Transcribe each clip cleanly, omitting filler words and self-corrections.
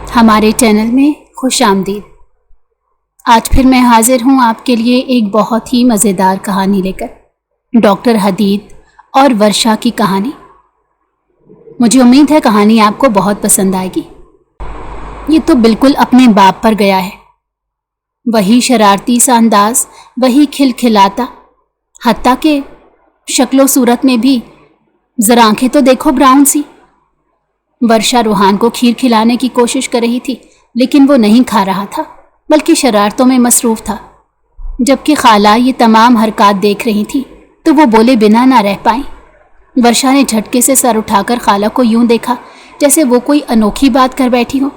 ہمارے چینل میں خوش آمدید۔ آج پھر میں حاضر ہوں آپ کے لیے ایک بہت ہی مزیدار کہانی لے کر، ڈاکٹر حدید اور ورشا کی کہانی۔ مجھے امید ہے کہانی آپ کو بہت پسند آئے گی۔ یہ تو بالکل اپنے باپ پر گیا ہے، وہی شرارتی سا انداز، وہی کھلکھلاتا، حتیٰ کہ شکل و صورت میں بھی ذرا آنکھیں تو دیکھو براؤن سی۔ ورشا روحان کو کھیر کھلانے کی کوشش کر رہی تھی، لیکن وہ نہیں کھا رہا تھا بلکہ شرارتوں میں مصروف تھا۔ جبکہ خالہ یہ تمام حرکات دیکھ رہی تھی تو وہ بولے بنا نہ رہ پائیں۔ ورشا نے جھٹکے سے سر اٹھا کر خالہ کو یوں دیکھا جیسے وہ کوئی انوکھی بات کر بیٹھی ہو۔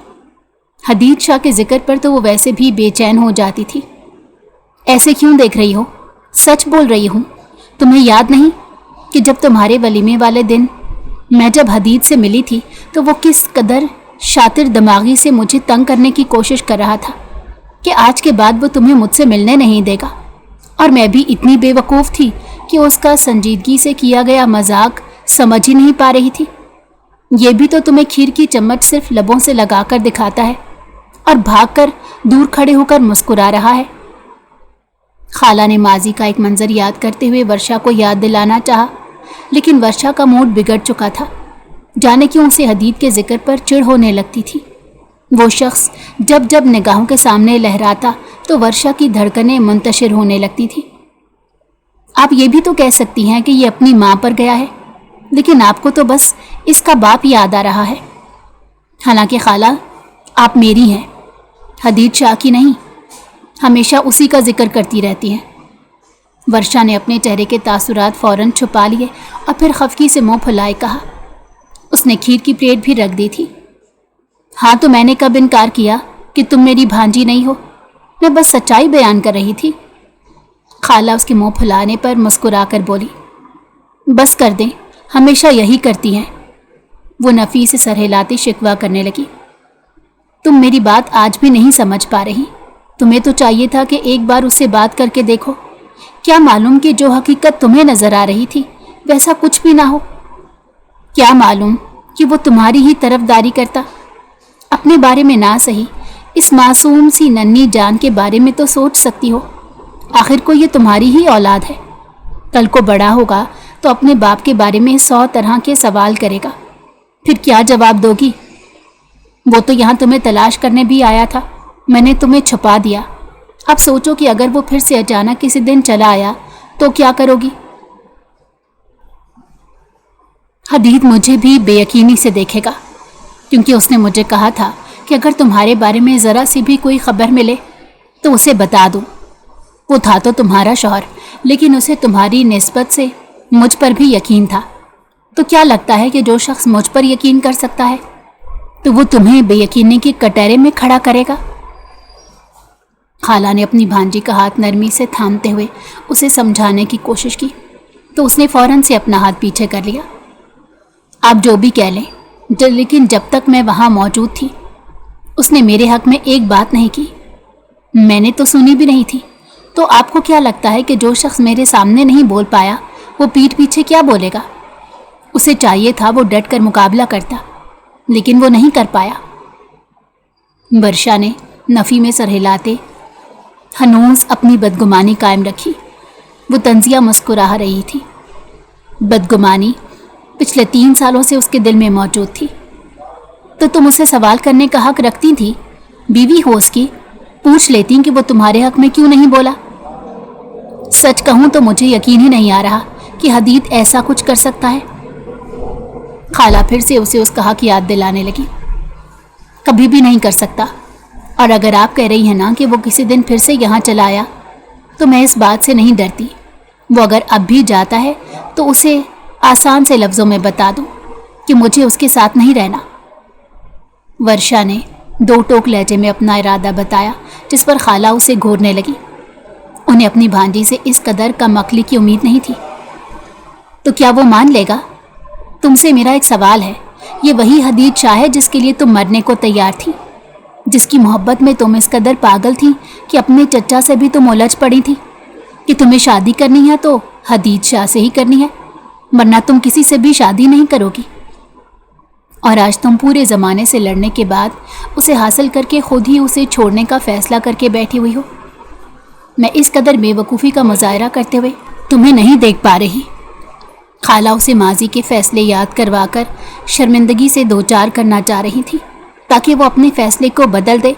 حدید شاہ کے ذکر پر تو وہ ویسے بھی بے چین ہو جاتی تھی۔ ایسے کیوں دیکھ رہی ہو؟ سچ بول رہی ہوں۔ تمہیں یاد نہیں کہ جب تمہارے ولیمے والے دن میں جب حدید سے ملی تھی تو وہ کس قدر شاطر دماغی سے مجھے تنگ کرنے کی کوشش کر رہا تھا کہ آج کے بعد وہ تمہیں مجھ سے ملنے نہیں دے گا، اور میں بھی اتنی بے وقوف تھی کہ اس کا سنجیدگی سے کیا گیا مذاق سمجھ ہی نہیں پا رہی تھی۔ یہ بھی تو تمہیں کھیر کی چمچ صرف لبوں سے لگا کر دکھاتا ہے اور بھاگ کر دور کھڑے ہو کر مسکرا رہا ہے۔ خالہ نے ماضی کا ایک منظر یاد کرتے ہوئے ورشا کو یاد دلانا چاہا، لیکن ورشا کا موڈ بگڑ چکا تھا۔ جانے کیوں اسے حدید کے ذکر پر چڑ ہونے لگتی تھی۔ وہ شخص جب جب نگاہوں کے سامنے لہراتا تو ورشا کی دھڑکنیں منتشر ہونے لگتی تھی۔ آپ یہ بھی تو کہہ سکتی ہیں کہ یہ اپنی ماں پر گیا ہے، لیکن آپ کو تو بس اس کا باپ یاد آ رہا ہے۔ حالانکہ خالہ، آپ میری ہیں، حدید شاہ کی نہیں۔ ہمیشہ اسی کا ذکر کرتی رہتی ہیں۔ ورشا نے اپنے چہرے کے تاثرات فوراً چھپا لیے اور پھر خفگی سے منہ پھلائے کہا۔ اس نے کھیر کی پلیٹ بھی رکھ دی تھی۔ ہاں تو میں نے کب انکار کیا کہ تم میری بھانجی نہیں ہو؟ میں بس سچائی بیان کر رہی تھی۔ خالہ اس کے منہ پھلانے پر مسکرا کر بولی۔ بس کر دیں، ہمیشہ یہی کرتی ہیں۔ وہ نفی سے سر ہلاتی شکوہ کرنے لگی۔ تم میری بات آج بھی نہیں سمجھ پا رہی۔ تمہیں تو چاہیے تھا کہ ایک بار اس سے بات کر کے دیکھو۔ کیا معلوم کہ جو حقیقت تمہیں نظر آ رہی تھی ویسا کچھ بھی نہ ہو؟ کیا معلوم کہ وہ تمہاری ہی طرفداری کرتا؟ اپنے بارے میں نہ صحیح، اس معصوم سی ننھی جان کے بارے میں تو سوچ سکتی ہو۔ آخر کو یہ تمہاری ہی اولاد ہے۔ کل کو بڑا ہوگا تو اپنے باپ کے بارے میں 100 طرح کے سوال کرے گا، پھر کیا جواب دو گی؟ وہ تو یہاں تمہیں تلاش کرنے بھی آیا تھا، میں نے تمہیں چھپا دیا۔ اب سوچو کہ اگر وہ پھر سے اچانک کسی دن چلا آیا تو کیا کرو گی؟ حدید مجھے بھی بے یقینی سے دیکھے گا، کیونکہ اس نے مجھے کہا تھا کہ اگر تمہارے بارے میں ذرا سی بھی کوئی خبر ملے تو اسے بتا دو۔ وہ تھا تو تمہارا شوہر، لیکن اسے تمہاری نسبت سے مجھ پر بھی یقین تھا۔ تو کیا لگتا ہے کہ جو شخص مجھ پر یقین کر سکتا ہے تو وہ تمہیں بے یقینی کے کٹہرے میں کھڑا کرے گا؟ خالہ نے اپنی بھانجی کا ہاتھ نرمی سے تھامتے ہوئے اسے سمجھانے کی کوشش کی تو اس نے فوراً سے اپنا ہاتھ پیچھے کر لیا۔ آپ جو بھی کہہ لیں، لیکن جب تک میں وہاں موجود تھی اس نے میرے حق میں ایک بات نہیں کی، میں نے تو سنی بھی نہیں تھی۔ تو آپ کو کیا لگتا ہے کہ جو شخص میرے سامنے نہیں بول پایا وہ پیٹھ پیچھے کیا بولے گا؟ اسے چاہیے تھا وہ ڈٹ کر مقابلہ کرتا، لیکن وہ نہیں کر پایا۔ ورشا نے نفی میں سر ہلاتے ہنوز اپنی بدگمانی قائم رکھی۔ وہ طنزیہ مسکرا رہی تھی۔ بدگمانی پچھلے 3 سالوں سے اس کے دل میں موجود تھی۔ تو تم اسے سوال کرنے کا حق رکھتی تھی، بیوی ہو اس کی، پوچھ لیتی کہ وہ تمہارے حق میں کیوں نہیں بولا۔ سچ کہوں تو مجھے یقین ہی نہیں آ رہا کہ حدید ایسا کچھ کر سکتا ہے۔ خالہ پھر سے اسے اس کا حق یاد دلانے لگی۔ کبھی بھی نہیں کر سکتا، اور اگر آپ کہہ رہی ہیں نا کہ وہ کسی دن پھر سے یہاں چلا آیا تو میں اس بات سے نہیں ڈرتی۔ وہ اگر اب بھی جاتا ہے تو اسے آسان سے لفظوں میں بتا دو کہ مجھے اس کے ساتھ نہیں رہنا۔ ورشا نے 2 ٹوک لہجے میں اپنا ارادہ بتایا، جس پر خالہ اسے گھورنے لگی۔ انہیں اپنی بھانجی سے اس قدر کم عقلی کی امید نہیں تھی۔ تو کیا وہ مان لے گا؟ تم سے میرا ایک سوال ہے، یہ وہی حدید شاہ ہے جس کے لیے تم مرنے کو تیار تھی، جس کی محبت میں تم اس قدر پاگل تھی کہ اپنے چچا سے بھی تم الجھ پڑی تھی کہ تمہیں شادی کرنی ہے تو حدید شاہ سے ہی کرنی ہے، ورنہ تم کسی سے بھی شادی نہیں کرو گی۔ اور آج تم پورے زمانے سے لڑنے کے بعد اسے حاصل کر کے خود ہی اسے چھوڑنے کا فیصلہ کر کے بیٹھی ہوئی ہو۔ میں اس قدر بے وقوفی کا مظاہرہ کرتے ہوئے تمہیں نہیں دیکھ پا رہی۔ خالہ اسے ماضی کے فیصلے یاد کروا کر شرمندگی سے دوچار کرنا چاہ رہی تھی تاکہ وہ اپنے فیصلے کو بدل دے،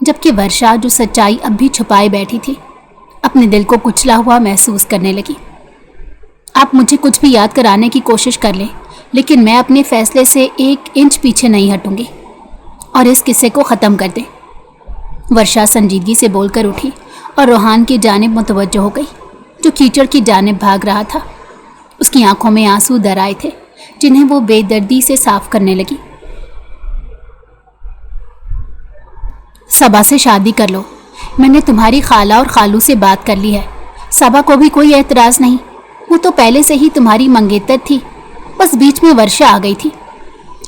جبکہ ورشا جو سچائی اب بھی چھپائے بیٹھی تھی اپنے دل کو کچلا ہوا محسوس کرنے لگی۔ آپ مجھے کچھ بھی یاد کرانے کی کوشش کر لیں، لیکن میں اپنے فیصلے سے 1 انچ پیچھے نہیں ہٹوں گی اور اس قصے کو ختم کر دیں۔ ورشا سنجیدگی سے بول کر اٹھی اور روحان کی جانب متوجہ ہو گئی جو کیچڑ کی جانب بھاگ رہا تھا۔ اس کی آنکھوں میں آنسو در آئے تھے جنہیں وہ بے دردی سے صاف کرنے لگی۔ صبا سے شادی کر لو، میں نے تمہاری خالہ اور خالو سے بات کر لی ہے۔ صبا کو بھی کوئی اعتراض نہیں، وہ تو پہلے سے ہی تمہاری منگیتر تھی، بس بیچ میں ورشا آ گئی تھی۔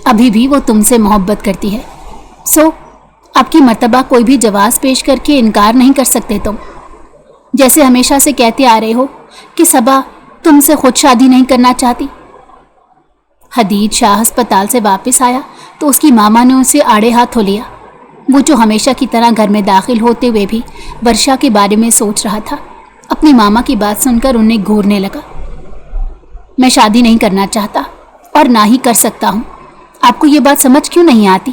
ابھی بھی وہ تم سے محبت کرتی ہے، سو اب کی مرتبہ کوئی بھی جواز پیش کر کے انکار نہیں کر سکتے تم، جیسے ہمیشہ سے کہتے آ رہے ہو کہ صبا تم سے خود شادی نہیں کرنا چاہتی۔ حدید شاہ ہسپتال سے واپس آیا تو اس کی ماما نے اسے آڑے ہاتھوں لیا۔ وہ جو ہمیشہ کی طرح گھر میں داخل ہوتے ہوئے بھی ورشا کے بارے میں سوچ رہا تھا، اپنی ماما کی بات سن کر انہیں گھورنے لگا۔ میں شادی نہیں کرنا چاہتا اور نہ ہی کر سکتا ہوں۔ آپ کو یہ بات سمجھ کیوں نہیں آتی؟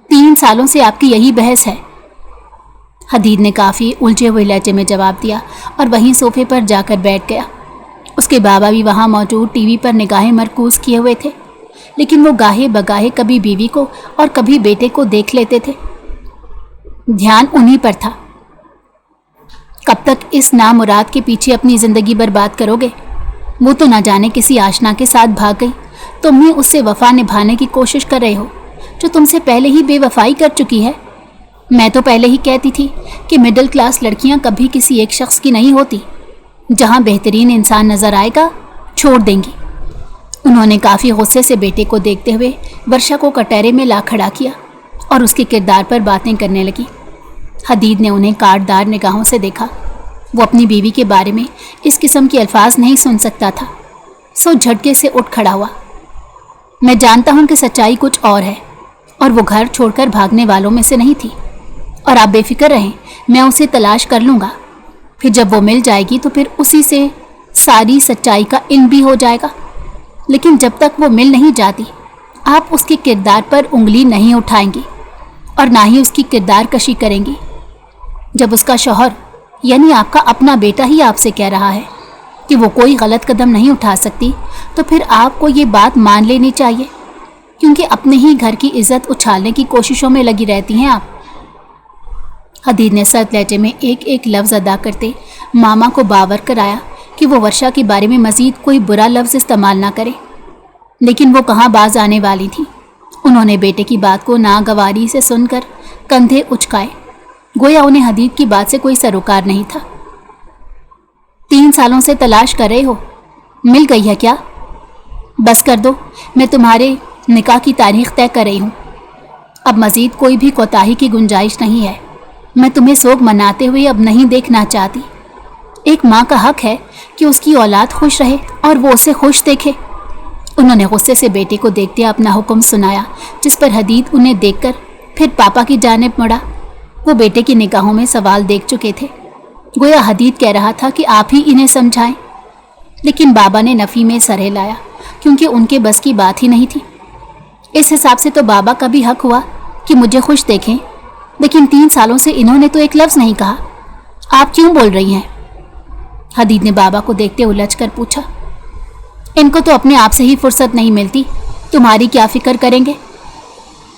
3 سالوں سے آپ کی یہی بحث ہے۔ حدید نے کافی الجھے ہوئے لہجے میں جواب دیا اور وہیں صوفے پر جا کر بیٹھ گیا۔ اس کے بابا بھی وہاں موجود ٹی وی پر نگاہیں مرکوز کیے ہوئے تھے، لیکن وہ گاہے بگاہے کبھی بیوی کو اور کبھی بیٹے کو دیکھ لیتے تھے۔ دھیان انہی پر تھا۔ کب تک اس نامراد کے پیچھے اپنی زندگی برباد کرو گے؟ وہ تو نہ جانے کسی آشنا کے ساتھ بھاگ گئی، تم بھی اس سے وفا نبھانے کی کوشش کر رہے ہو جو تم سے پہلے ہی بے وفائی کر چکی ہے۔ میں تو پہلے ہی کہتی تھی کہ مڈل کلاس لڑکیاں کبھی کسی ایک شخص کی نہیں ہوتی، جہاں بہترین انسان نظر آئے گا چھوڑ دیں گی۔ انہوں نے کافی غصے سے بیٹے کو دیکھتے ہوئے ورشا کو کٹہرے میں لا کھڑا کیا اور اس کے کردار پر باتیں کرنے لگی۔ حدید نے انہیں کاٹدار نگاہوں سے دیکھا۔ وہ اپنی بیوی کے بارے میں اس قسم کے الفاظ نہیں سن سکتا تھا، سو جھٹکے سے اٹھ کھڑا ہوا۔ میں جانتا ہوں کہ سچائی کچھ اور ہے اور وہ گھر چھوڑ کر بھاگنے والوں میں سے نہیں تھی، اور آپ بے فکر رہیں، میں اسے تلاش کر لوں گا۔ پھر جب وہ مل جائے گی تو پھر اسی سے ساری سچائی کا علم بھی ہو جائے گا۔ لیکن جب تک وہ مل نہیں جاتی آپ اس کے کردار پر انگلی نہیں اٹھائیں گی اور نہ ہی اس کی کردار کشی کریں گی۔ جب اس کا شوہر یعنی آپ کا اپنا بیٹا ہی آپ سے کہہ رہا ہے کہ وہ کوئی غلط قدم نہیں اٹھا سکتی تو پھر آپ کو یہ بات مان لینی چاہیے، کیونکہ اپنے ہی گھر کی عزت اچھالنے کی کوششوں میں لگی رہتی ہیں آپ۔ حدید نے سرد لہجے میں ایک لفظ ادا کرتے ماما کو باور کرایا کہ وہ ورشا کے بارے میں مزید کوئی برا لفظ استعمال نہ کرے، لیکن وہ کہاں باز آنے والی تھی۔ انہوں نے بیٹے کی بات کو ناگواری سے سن کر کندھے اچکائے، گویا انہیں حدید کی بات سے کوئی سروکار نہیں تھا۔ 3 سالوں سے تلاش کر رہے ہو، مل گئی ہے کیا؟ بس کر دو، میں تمہارے نکاح کی تاریخ طے کر رہی ہوں۔ اب مزید کوئی بھی کوتاہی کی گنجائش نہیں ہے۔ میں تمہیں سوگ مناتے ہوئے اب نہیں دیکھنا چاہتی۔ ایک ماں کا حق ہے کہ اس کی اولاد خوش رہے اور وہ اسے خوش دیکھے۔ انہوں نے غصے سے بیٹے کو دیکھتے اپنا حکم سنایا، جس پر حدید انہیں دیکھ کر پھر پاپا کی جانب مڑا۔ وہ بیٹے کی نگاہوں میں سوال دیکھ چکے تھے، گویا حدید کہہ رہا تھا کہ آپ ہی انہیں سمجھائیں، لیکن بابا نے نفی میں سر ہلایا کیونکہ ان کے بس کی بات ہی نہیں تھی۔ اس حساب سے تو بابا کا بھی حق ہوا کہ مجھے خوش دیکھیں، لیکن 3 سالوں سے انہوں نے تو ایک لفظ نہیں کہا۔ آپ کیوں بول رہی ہیں؟ حدید نے بابا کو دیکھتے الجھ کر پوچھا۔ ان کو تو اپنے آپ سے ہی فرصت نہیں ملتی، تمہاری کیا فکر کریں گے؟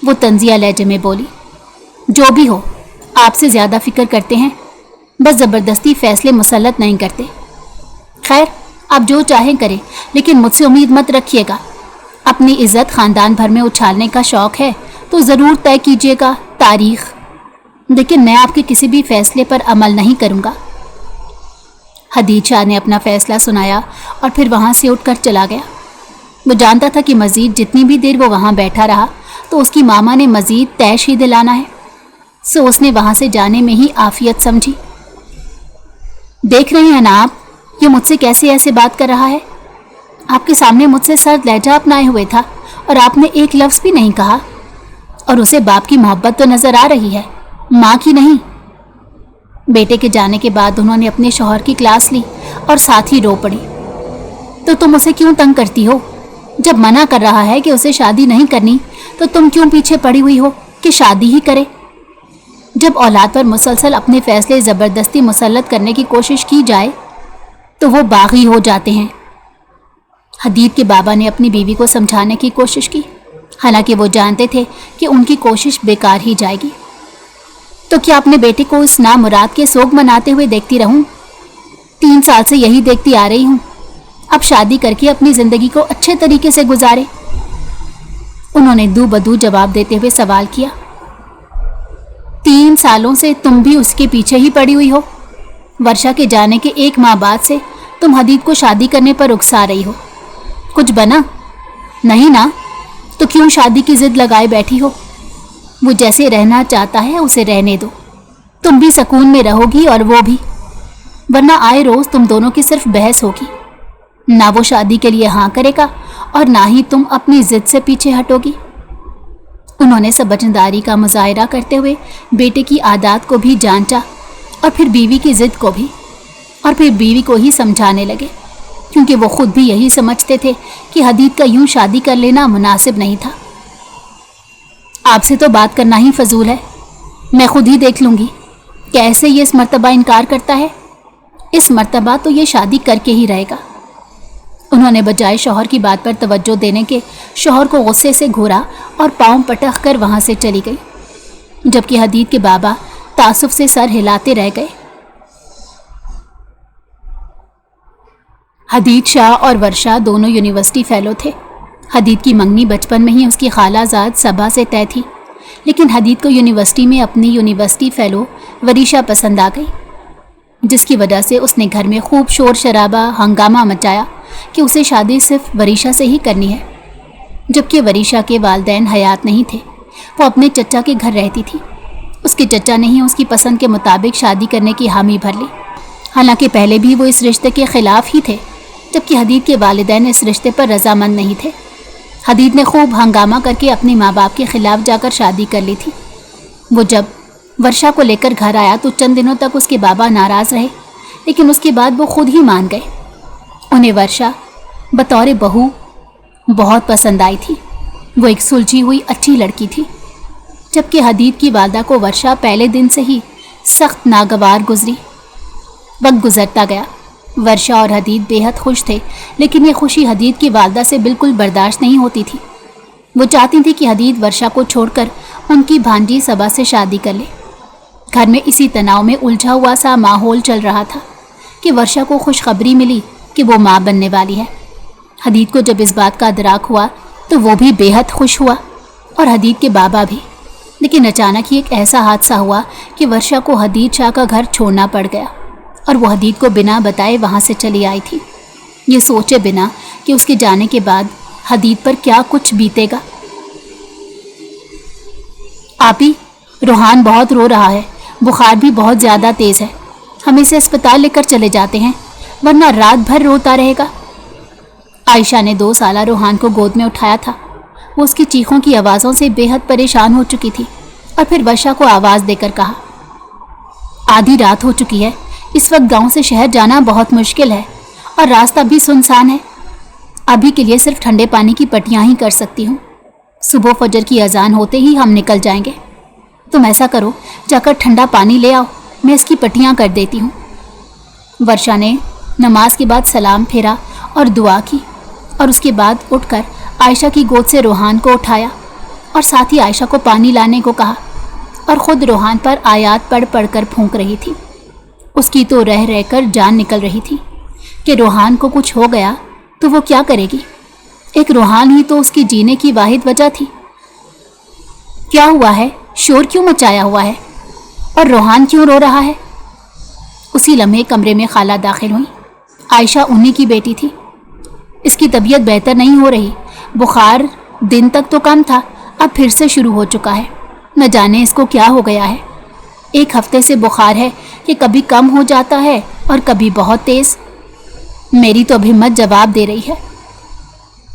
وہ طنزیہ لہجے میں بولی۔ جو بھی ہو، آپ سے زیادہ فکر کرتے ہیں، بس زبردستی فیصلے مسلط نہیں کرتے۔ خیر، آپ جو چاہیں کریں، لیکن مجھ سے امید مت رکھیے گا۔ اپنی عزت خاندان بھر میں اچھالنے کا شوق ہے تو ضرور طے کیجیے گا تاریخ، لیکن میں آپ کے کسی بھی فیصلے پر عمل نہیں کروں گا۔ حدید شاہ نے اپنا فیصلہ سنایا اور پھر وہاں سے اٹھ کر چلا گیا۔ وہ جانتا تھا کہ مزید جتنی بھی دیر وہ وہاں بیٹھا رہا تو اس کی ماما نے مزید تیش ہی دلانا ہے، سو اس نے وہاں سے جانے میں ہی عافیت سمجھی۔ دیکھ رہے ہیں نا آپ، یہ مجھ سے کیسے ایسے بات کر رہا ہے؟ آپ کے سامنے مجھ سے سرد لہجہ اپنائے ہوئے تھا और आपने एक लफ्ज़ भी नहीं कहा। और उसे बाप की मोहब्बत तो नज़र आ रही है, माँ की नहीं। बेटे के जाने के बाद उन्होंने अपने शौहर की क्लास ली और साथ ही रो पड़ी। तो तुम उसे क्यों तंग करती हो? जब मना कर रहा है कि उसे शादी नहीं करनी, तो तुम क्यों पीछे पड़ी हुई हो कि शादी ही करे? जब औलाद पर मुसलसल अपने फैसले ज़बरदस्ती मुसल्लत करने की कोशिश की जाए तो वो बागी हो जाते हैं। हदीद के बाबा ने अपनी बीवी को समझाने की कोशिश की, हालांकि वो जानते थे कि उनकी कोशिश बेकार ही जाएगी। तो क्या अपने बेटे को इस नामुराद के सोग मनाते हुए देखती रहूं? 3 साल से यही देखती आ रही हूं। अब शादी करके अपनी ज़िंदगी को अच्छे तरीके से गुजारे। उन्होंने दू बदू जवाब देते हुए सवाल किया। 3 सालों से तुम भी उसके पीछे ही पड़ी हुई हो। वर्षा के जाने के 1 माह बाद से तुम हदीद को शादी करने पर उकसा रही हो। कुछ बना? नहीं ना, तो क्यों शादी की जिद लगाए बैठी हो? वो जैसे रहना चाहता है उसे रहने दो। तुम भी सुकून में रहोगी और वो भी, वरना आए रोज तुम दोनों की सिर्फ बहस होगी। ना वो शादी के लिए हाँ करेगा और ना ही तुम अपनी जिद से पीछे हटोगी। उन्होंने समझदारी का मुजाहिरा करते हुए बेटे की आदत को भी जांचा और फिर बीवी की जिद को भी, और फिर बीवी को ही समझाने लगे, क्योंकि वो खुद भी यही समझते थे कि हदीद का यूं शादी कर लेना मुनासिब नहीं था। आपसे तो बात करना ही फजूल है, मैं खुद ही देख लूँगी कैसे ये इस मर्तबा इनकार करता है। इस मर्तबा तो ये शादी करके ही रहेगा। उन्होंने बजाय शौहर की बात पर तवज्जो देने के शौहर को गुस्से से घूरा और पाँव पटक कर वहाँ से चली गई, जबकि हदीद के बाबा तासुफ से सर हिलाते रह गए। हदीद शाह और वर्षा दोनों यूनिवर्सिटी फेलो थे। हदीद की मंगनी बचपन में ही उसकी खालाजाद सबा से तय थी, लेकिन हदीद को यूनिवर्सिटी में अपनी यूनिवर्सिटी फेलो वरीशा पसंद आ गई, जिसकी वजह से उसने घर में खूब शोर शराबा हंगामा मचाया कि उसे शादी सिर्फ वरीशा से ही करनी है। जबकि वरीशा के वालिदैन हयात नहीं थे, वो अपने चचा के घर रहती थी। उसके चचा ने ही उसकी पसंद के मुताबिक शादी करने की हामी भर ली। हालांकि पहले भी वो इस रिश्ते के ख़िलाफ़ ही थे, जबकि हदीद के वालिदैन इस रिश्ते पर रजामंद नहीं थे। हदीद ने खूब हंगामा करके अपने माँ बाप के ख़िलाफ़ जाकर शादी कर ली थी। वो जब वर्षा को लेकर घर आया तो चंद दिनों तक उसके बाबा नाराज़ रहे, लेकिन उसके बाद वो खुद ही मान गए। उन्हें वर्षा बतौर बहू बहुत पसंद आई थी। वो एक सुलझी हुई अच्छी लड़की थी, जबकि हदीद की वालदा को वर्षा पहले दिन से ही सख्त नागवार गुजरी। वक्त गुजरता गया। वर्षा और हदीद बेहद खुश थे, लेकिन ये खुशी हदीद की वालदा से बिल्कुल बर्दाश्त नहीं होती थी। वो चाहती थी कि हदीद वर्षा को छोड़कर उनकी भांजी सबा से शादी कर ले। घर में इसी तनाव में उलझा हुआ सा माहौल चल रहा था कि वर्षा को खुशखबरी मिली कि वो माँ बनने वाली है। हदीद को जब इस बात का अदराक हुआ तो वो भी बेहद खुश हुआ और हदीद के बाबा भी। लेकिन अचानक ही एक ऐसा हादसा हुआ कि वर्षा को हदीद शाह का घर छोड़ना पड़ गया और वो हदीद को बिना बताए वहाँ से चली आई थी, ये सोचे बिना कि उसके जाने के बाद हदीद पर क्या कुछ बीतेगा। आपी, रोहान बहुत रो रहा है, बुखार भी बहुत ज़्यादा तेज़ है, हम इसे अस्पताल लेकर चले जाते हैं, वरना रात भर रोता रहेगा। आयशा ने 2 साला रोहान को गोद में उठाया था। वो उसकी चीखों की आवाज़ों से बेहद परेशान हो चुकी थी और फिर वर्षा को आवाज़ देकर कहा, आधी रात हो चुकी है, इस वक्त गांव से शहर जाना बहुत मुश्किल है और रास्ता भी सुनसान है। अभी के लिए सिर्फ ठंडे पानी की पट्टियाँ ही कर सकती हूँ। सुबह फजर की अजान होते ही हम निकल जाएंगे। तुम ऐसा करो, जाकर ठंडा पानी ले आओ, मैं इसकी पट्टियाँ कर देती हूँ। वर्षा ने नमाज के बाद सलाम फेरा और दुआ की और उसके बाद उठकर आयशा की गोद से रोहान को उठाया और साथ ही आयशा को पानी लाने को कहा और ख़ुद रोहान पर आयात पढ़ पढ़ कर फूंक रही थी। उसकी तो रह रह कर जान निकल रही थी कि रोहान को कुछ हो गया तो वो क्या करेगी। एक रोहान ही तो उसकी जीने की वाहिद वजह थी। क्या हुआ है? शोर क्यों मचाया हुआ है? और रोहान क्यों रो रहा है? उसी लम्हे कमरे में खाला दाखिल हुई। आयशा उन्हीं की बेटी थी। इसकी तबीयत बेहतर नहीं हो रही। बुखार दिन तक तो कम था, अब फिर से शुरू हो चुका है। न जाने इसको क्या हो गया है। 1 हफ्ते से बुखार है कि कभी कम हो जाता है और कभी बहुत तेज़। मेरी तो अब हिम्मत जवाब दे रही है।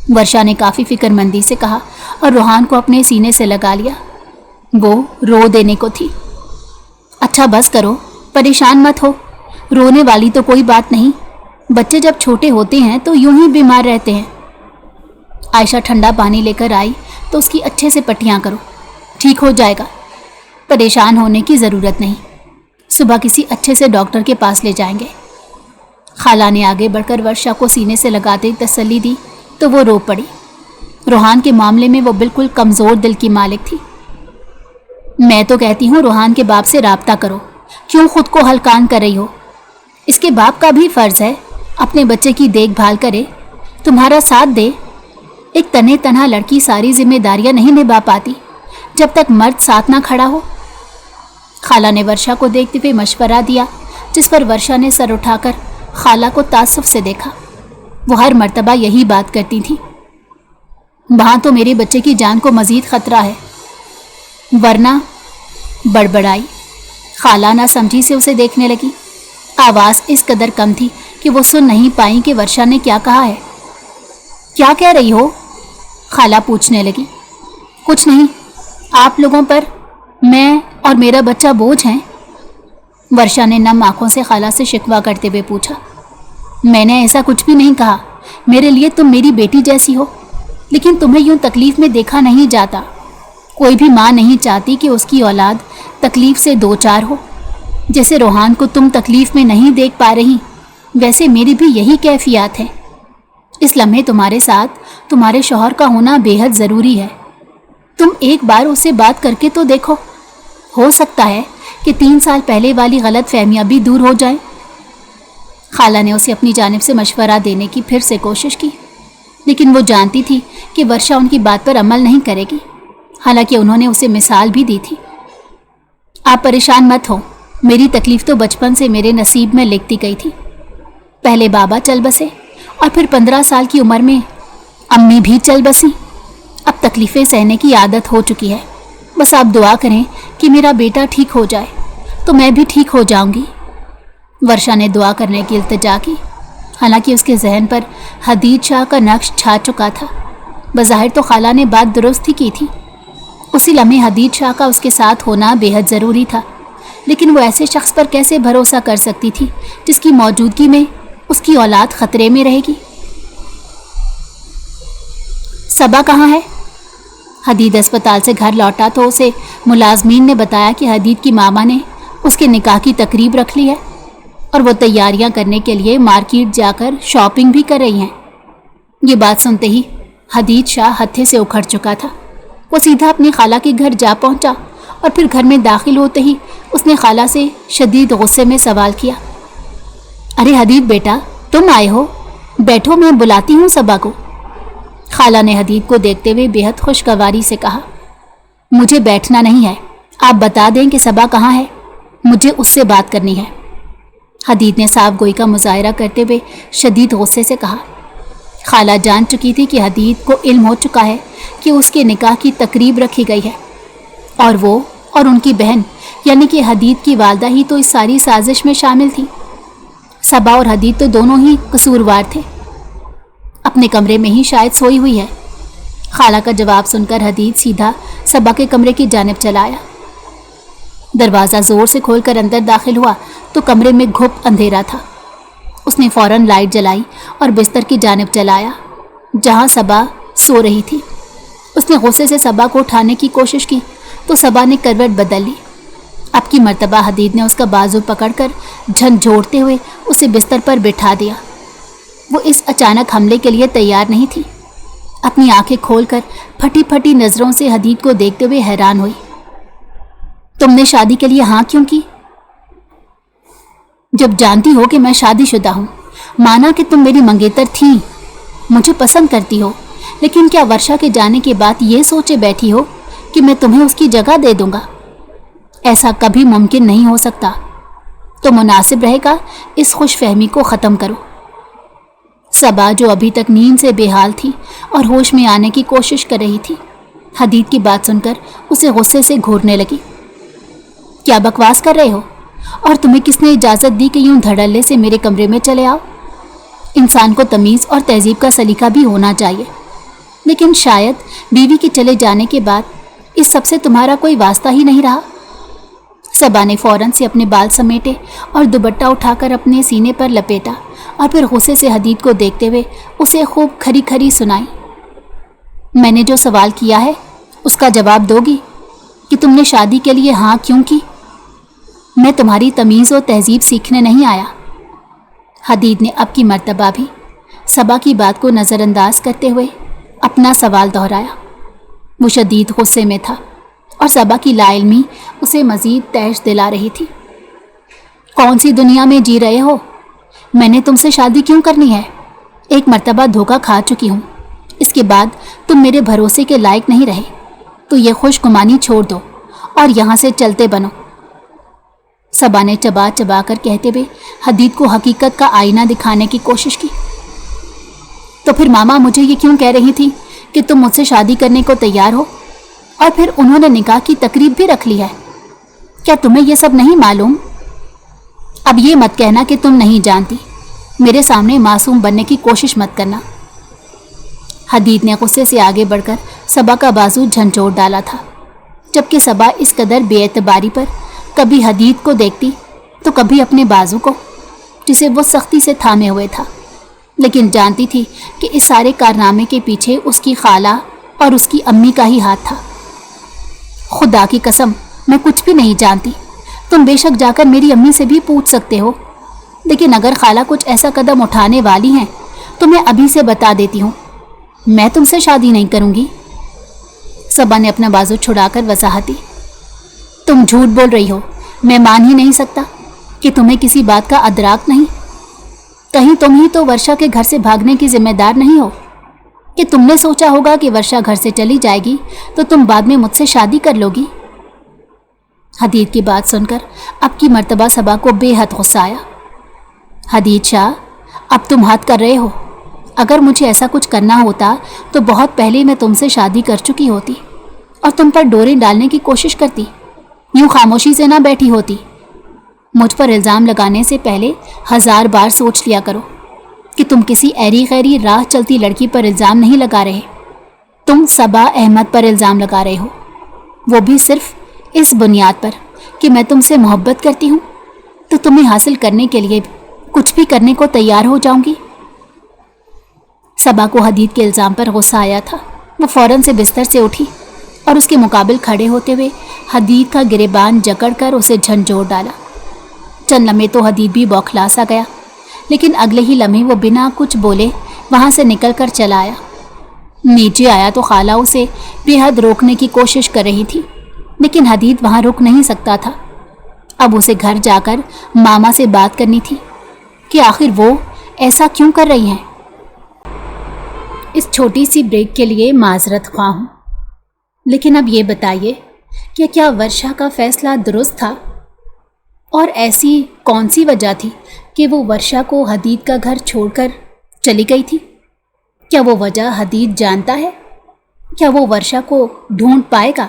वर्षा ने काफ़ी फिक्रमंदी से कहा और रोहान को अपने सीने से लगा लिया। वो रो देने को थी। अच्छा बस करो, परेशान मत हो, रोने वाली तो कोई बात नहीं, बच्चे जब छोटे होते हैं तो यूं ही बीमार रहते हैं। आयशा ठंडा पानी लेकर आई तो उसकी अच्छे से पट्टियाँ करो, ठीक हो जाएगा, परेशान होने की ज़रूरत नहीं, सुबह किसी अच्छे से डॉक्टर के पास ले जाएंगे। खाला ने आगे बढ़कर वर्षा को सीने से लगाते तसल्ली दी तो वो रो पड़ी। रोहान के मामले में वो बिल्कुल कमज़ोर दिल की मालिक थी। मैं तो कहती हूँ रोहान के बाप से राब्ता करो, क्यों खुद को हलकान कर रही हो? इसके बाप का भी फ़र्ज़ है अपने बच्चे की देखभाल करे, तुम्हारा साथ दे। एक तने तनहा लड़की सारी जिम्मेदारियां नहीं निभा पाती जब तक मर्द साथ ना खड़ा हो। खाला ने वर्षा को देखते हुए मशवरा दिया, जिस पर वर्षा ने सर उठाकर खाला को तासुफ से देखा। वो हर मर्तबा यही बात करती थी, वहाँ तो मेरे बच्चे की जान को मज़ीद ख़तरा है। वरना बड़बड़ाई। खाला ना समझी से उसे देखने लगी। आवाज़ इस कदर कम थी कि वो सुन नहीं पाई कि वर्षा ने क्या कहा है। क्या कह रही हो? खाला पूछने लगी। कुछ नहीं, आप लोगों पर मैं और मेरा बच्चा बोझ हैं। वर्षा ने नम आंखों से खाला से शिकवा करते हुए पूछा। मैंने ऐसा कुछ भी नहीं कहा, मेरे लिए तुम मेरी बेटी जैसी हो, लेकिन तुम्हें यूं तकलीफ़ में देखा नहीं जाता। कोई भी माँ नहीं चाहती कि उसकी औलाद तकलीफ़ से दो चार हो। जैसे रोहान को तुम तकलीफ़ में नहीं देख पा रही, वैसे मेरी भी यही कैफियत है। इस लम्हे तुम्हारे साथ तुम्हारे शौहर का होना बेहद ज़रूरी है। तुम एक बार उससे बात करके तो देखो, हो सकता है कि 3 साल पहले वाली गलत फहमियाँ भी दूर हो जाएं। खाला ने उसे अपनी जानिब से मशवरा देने की फिर से कोशिश की, लेकिन वो जानती थी कि वर्षा उनकी बात पर अमल नहीं करेगी। हालांकि उन्होंने उसे मिसाल भी दी थी। आप परेशान मत हो, मेरी तकलीफ़ तो बचपन से मेरे नसीब में लिखती गई थी। पहले बाबा चल बसे और फिर 15 साल की उम्र में अम्मी भी चल बसी। अब तकलीफ़ें सहने की आदत हो चुकी है। बस आप दुआ करें कि मेरा बेटा ठीक हो जाए तो मैं भी ठीक हो जाऊंगी। वर्षा ने दुआ करने की इल्तिजा की। हालांकि उसके जहन पर हदीद शाह का नक्श छा चुका था। बज़ाहिर तो खाला ने बात दुरुस्त ही की थी। उसी लम्हे हदीद शाह का उसके साथ होना बेहद ज़रूरी था, लेकिन वो ऐसे शख्स पर कैसे भरोसा कर सकती थी जिसकी मौजूदगी में उसकी औलाद ख़तरे में रहेगी। सबा कहाँ है? हदीद अस्पताल से घर लौटा तो उसे मुलाजमीन ने बताया कि हदीद की मामा ने उसके निकाह की तकरीब रख ली है और वो तैयारियां करने के लिए मार्केट जाकर शॉपिंग भी कर रही हैं। ये बात सुनते ही हदीद शाह हत्थे से उखड़ चुका था। वो सीधा अपनी खाला के घर जा पहुंचा और फिर घर में दाखिल होते ही उसने खाला से शदीद गुस्से में सवाल किया, अरे हदीद बेटा, तुम आए हो? बैठो, मैं बुलाती हूँ सबा को। खाला ने हदीद को देखते हुए बेहद खुशगवारी से कहा, मुझे बैठना नहीं है, आप बता दें कि सबा कहाँ है, मुझे उससे बात करनी है। हदीद ने साफ गोई का मुजाहरा करते हुए शदीद गुस्से से कहा। खाला जान चुकी थी कि हदीद को इल्म हो चुका है कि उसके निकाह की तकरीब रखी गई है और वो और उनकी बहन यानी कि हदीद की वालदा ही तो इस सारी साजिश में शामिल थी। सबा और हदीद तो दोनों ही कसूरवार थे। अपने कमरे में ही शायद सोई हुई है। खाला का जवाब सुनकर हदीद सीधा सबा के कमरे की जानिब चला आया। दरवाज़ा ज़ोर से खोलकर अंदर दाखिल हुआ तो कमरे में घुप अंधेरा था। उसने फ़ौरन लाइट जलाई और बिस्तर की जानिब चलाया जहाँ सबा सो रही थी। उसने गुस्से से सबा को उठाने की कोशिश की तो सबा ने करवट बदल ली। अब की मर्तबा हदीद ने उसका बाजू पकड़कर झंझोड़ते हुए उसे बिस्तर पर बिठा दिया। वो इस अचानक हमले के लिए तैयार नहीं थी। अपनी आंखें खोलकर फटी फटी नज़रों से हदीद को देखते हुए हैरान हुई। तुमने शादी के लिए हाँ क्यों की? जब जानती हो कि मैं शादीशुदा हूँ, माना कि तुम मेरी मंगेतर थी, मुझे पसंद करती हो, लेकिन क्या वर्षा के जाने के बाद ये सोचे बैठी हो कि मैं तुम्हें उसकी जगह दे दूंगा? ऐसा कभी मुमकिन नहीं हो सकता। तो मुनासिब रहेगा इस खुशफहमी को ख़त्म करो। सबा जो अभी तक नींद से बेहाल थी और होश में आने की कोशिश कर रही थी, हदीद की बात सुनकर उसे गुस्से से घूरने लगी। क्या बकवास कर रहे हो? और तुम्हें किसने इजाज़त दी कि यूं धड़ल्ले से मेरे कमरे में चले आओ? इंसान को तमीज़ और तहजीब का सलीका भी होना चाहिए। لیکن شاید بیوی کے چلے جانے کے بعد اس سب سے تمہارا کوئی واسطہ ہی نہیں رہا۔ صبا نے فوراً سے اپنے بال سمیٹے اور دوپٹہ اٹھا کر اپنے سینے پر لپیٹا اور پھر غصے سے حدید کو دیکھتے ہوئے اسے خوب کھری کھری سنائی۔ میں نے جو سوال کیا ہے اس کا جواب دو گی کہ تم نے شادی کے لیے ہاں کیوں کی؟ میں تمہاری تمیز و تہذیب سیکھنے نہیں آیا۔ حدید نے اب کی مرتبہ بھی صبا کی بات کو نظر انداز کرتے ہوئے اپنا سوال دہرایا۔ وہ شدید غصے میں تھا اور صبا کی لا علمی اسے مزید تیش دلا رہی تھی۔ کون سی دنیا میں جی رہے ہو؟ میں نے تم سے شادی کیوں کرنی ہے؟ ایک مرتبہ دھوکہ کھا چکی ہوں، اس کے بعد تم میرے بھروسے کے لائق نہیں رہے، تو یہ خوش گمانی چھوڑ دو اور یہاں سے چلتے بنو۔ صبا نے چبا چبا کر کہتے ہوئے حدید کو حقیقت کا آئینہ دکھانے کی کوشش کی۔ تو پھر ماما مجھے یہ کیوں کہہ رہی تھی کہ تم مجھ سے شادی کرنے کو تیار ہو، اور پھر انہوں نے نکاح کی تقریب بھی رکھ لی ہے؟ کیا تمہیں یہ سب نہیں معلوم؟ اب یہ مت کہنا کہ تم نہیں جانتی، میرے سامنے معصوم بننے کی کوشش مت کرنا۔ حدید نے غصے سے آگے بڑھ کر صبا کا بازو جھنجھوڑ ڈالا تھا، جبکہ صبا اس قدر بے اعتباری پر کبھی حدید کو دیکھتی تو کبھی اپنے بازو کو، جسے وہ سختی سے تھامے ہوئے تھا، لیکن جانتی تھی کہ اس سارے کارنامے کے پیچھے اس کی خالہ اور اس کی امی کا ہی ہاتھ تھا۔ خدا کی قسم میں کچھ بھی نہیں جانتی، تم بے شک جا کر میری امی سے بھی پوچھ سکتے ہو، لیکن اگر خالہ کچھ ایسا قدم اٹھانے والی ہیں تو میں ابھی سے بتا دیتی ہوں، میں تم سے شادی نہیں کروں گی۔ صبا نے اپنا بازو چھڑا کر وضاحت دی۔ تم جھوٹ بول رہی ہو، میں مان ہی نہیں سکتا کہ تمہیں کسی بات کا ادراک نہیں۔ کہیں تم ہی تو ورشا کے گھر سے بھاگنے کی ذمہ دار نہیں ہو کہ تم نے سوچا ہوگا کہ ورشا گھر سے چلی جائے گی تو تم بعد میں مجھ سے شادی کر لو گی؟ حدید کی بات سن کر اب کی مرتبہ صبا کو بے حد غصہ آیا۔ حدید شاہ، اب تم حد کر رہے ہو، اگر مجھے ایسا کچھ کرنا ہوتا تو بہت پہلے میں تم سے شادی کر چکی ہوتی اور تم پر ڈوریں ڈالنے کی کوشش کرتی، یوں خاموشی سے نہ بیٹھی ہوتی۔ مجھ پر الزام لگانے سے پہلے 1000 بار سوچ لیا کرو کہ تم کسی ایری غیری راہ چلتی لڑکی پر الزام نہیں لگا رہے، تم صبا احمد پر الزام لگا رہے ہو، وہ بھی صرف اس بنیاد پر کہ میں تم سے محبت کرتی ہوں تو تمہیں حاصل کرنے کے لیے کچھ بھی کرنے کو تیار ہو جاؤں گی۔ صبا کو حدید کے الزام پر غصہ آیا تھا، وہ فوراً سے بستر سے اٹھی اور اس کے مقابل کھڑے ہوتے ہوئے حدید کا گریبان جکڑ کر اسے جھنجھوڑ ڈالا۔ چند لمحے تو حدید بھی بوکھلا سا گیا، لیکن اگلے ہی لمحے وہ بنا کچھ بولے وہاں سے نکل کر چلا آیا۔ نیچے آیا تو خالہ اسے بے حد روکنے کی کوشش کر رہی تھی، لیکن حدید وہاں رک نہیں سکتا تھا۔ اب اسے گھر جا کر ماما سے بات کرنی تھی کہ آخر وہ ایسا کیوں کر رہی ہیں۔ اس چھوٹی سی بریک کے لیے معذرت خواہ ہوں، لیکن اب یہ بتائیے کہ کیا ورشا کا فیصلہ درست تھا؟ اور ایسی کون سی وجہ تھی کہ وہ ورشا کو حدید کا گھر چھوڑ کر چلی گئی تھی؟ کیا وہ وجہ حدید جانتا ہے؟ کیا وہ ورشا کو ڈھونڈ پائے گا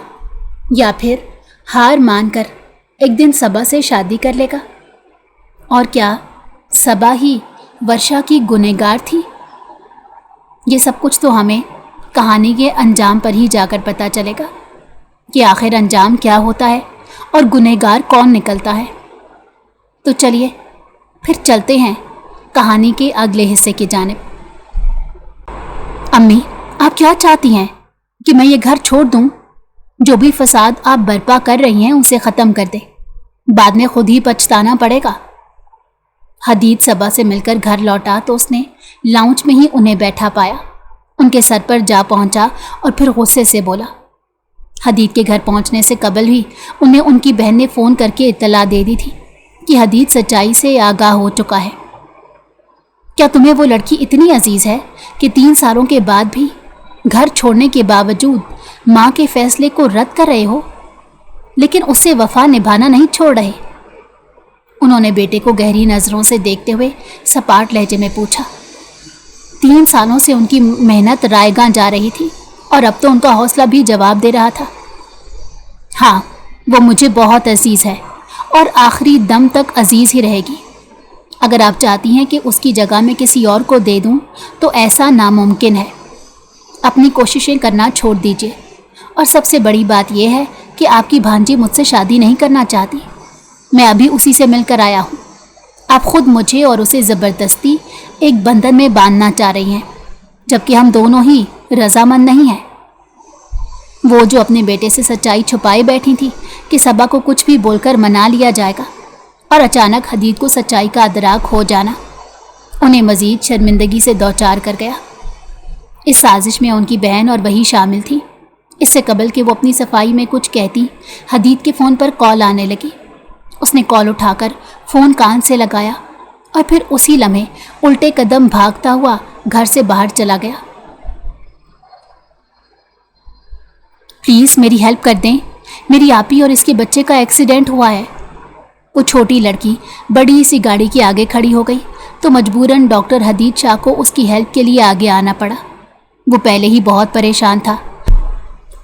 یا پھر ہار مان کر ایک دن صبا سے شادی کر لے گا؟ اور کیا صبا ہی ورشا کی گنہگار تھی؟ یہ سب کچھ تو ہمیں کہانی کے انجام پر ہی جا کر پتہ چلے گا کہ آخر انجام کیا ہوتا ہے اور گنہگار کون نکلتا ہے۔ تو چلیے پھر چلتے ہیں کہانی کے اگلے حصے کی جانب۔ امی، آپ کیا چاہتی ہیں کہ میں یہ گھر چھوڑ دوں؟ جو بھی فساد آپ برپا کر رہی ہیں اسے ختم کر دیں، بعد میں خود ہی پچھتانا پڑے گا۔ حدید صبا سے مل کر گھر لوٹا تو اس نے لاؤنج میں ہی انہیں بیٹھا پایا، ان کے سر پر جا پہنچا اور پھر غصے سے بولا۔ حدید کے گھر پہنچنے سے قبل ہی انہیں ان کی بہن نے فون کر کے اطلاع دے دی تھی کہ حدید سچائی سے آگاہ ہو چکا ہے۔ کیا تمہیں وہ لڑکی اتنی عزیز ہے کہ 3 سالوں کے بعد بھی گھر چھوڑنے کے باوجود ماں کے فیصلے کو رد کر رہے ہو، لیکن اس سے وفا نبھانا نہیں چھوڑ رہے؟ انہوں نے بیٹے کو گہری نظروں سے دیکھتے ہوئے سپاٹ لہجے میں پوچھا۔ 3 سالوں سے ان کی محنت رائے گاں جا رہی تھی اور اب تو ان کا حوصلہ بھی جواب دے رہا تھا۔ ہاں، وہ مجھے بہت عزیز ہے اور آخری دم تک عزیز ہی رہے گی۔ اگر آپ چاہتی ہیں کہ اس کی جگہ میں کسی اور کو دے دوں تو ایسا ناممکن ہے۔ अपनी कोशिशें करना छोड़ दीजिए। और सबसे बड़ी बात यह है कि आपकी भांजी मुझसे शादी नहीं करना चाहती। मैं अभी उसी से मिलकर आया हूँ। आप खुद मुझे और उसे ज़बरदस्ती एक बंधन में बांधना चाह रही हैं, जबकि हम दोनों ही रजामंद नहीं हैं। वो जो अपने बेटे से सच्चाई छुपाए बैठी थी कि सबा को कुछ भी बोलकर मना लिया जाएगा, और अचानक हदीद को सच्चाई का अदराक हो जाना उन्हें मज़ीद शर्मिंदगी से दौचार कर गया। इस साजिश में उनकी बहन और वही शामिल थी। इससे कबल कि वो अपनी सफाई में कुछ कहती, हदीद के फ़ोन पर कॉल आने लगी। उसने कॉल उठाकर फ़ोन कान से लगाया और फिर उसी लम्हे उल्टे कदम भागता हुआ घर से बाहर चला गया। प्लीज़ मेरी हेल्प कर दें, मेरी आपी और इसके बच्चे का एक्सीडेंट हुआ है। वो छोटी लड़की बड़ी सी गाड़ी के आगे खड़ी हो गई तो मजबूरन डॉक्टर हदीद शाह को उसकी हेल्प के लिए आगे आना पड़ा। वो पहले ही बहुत परेशान था,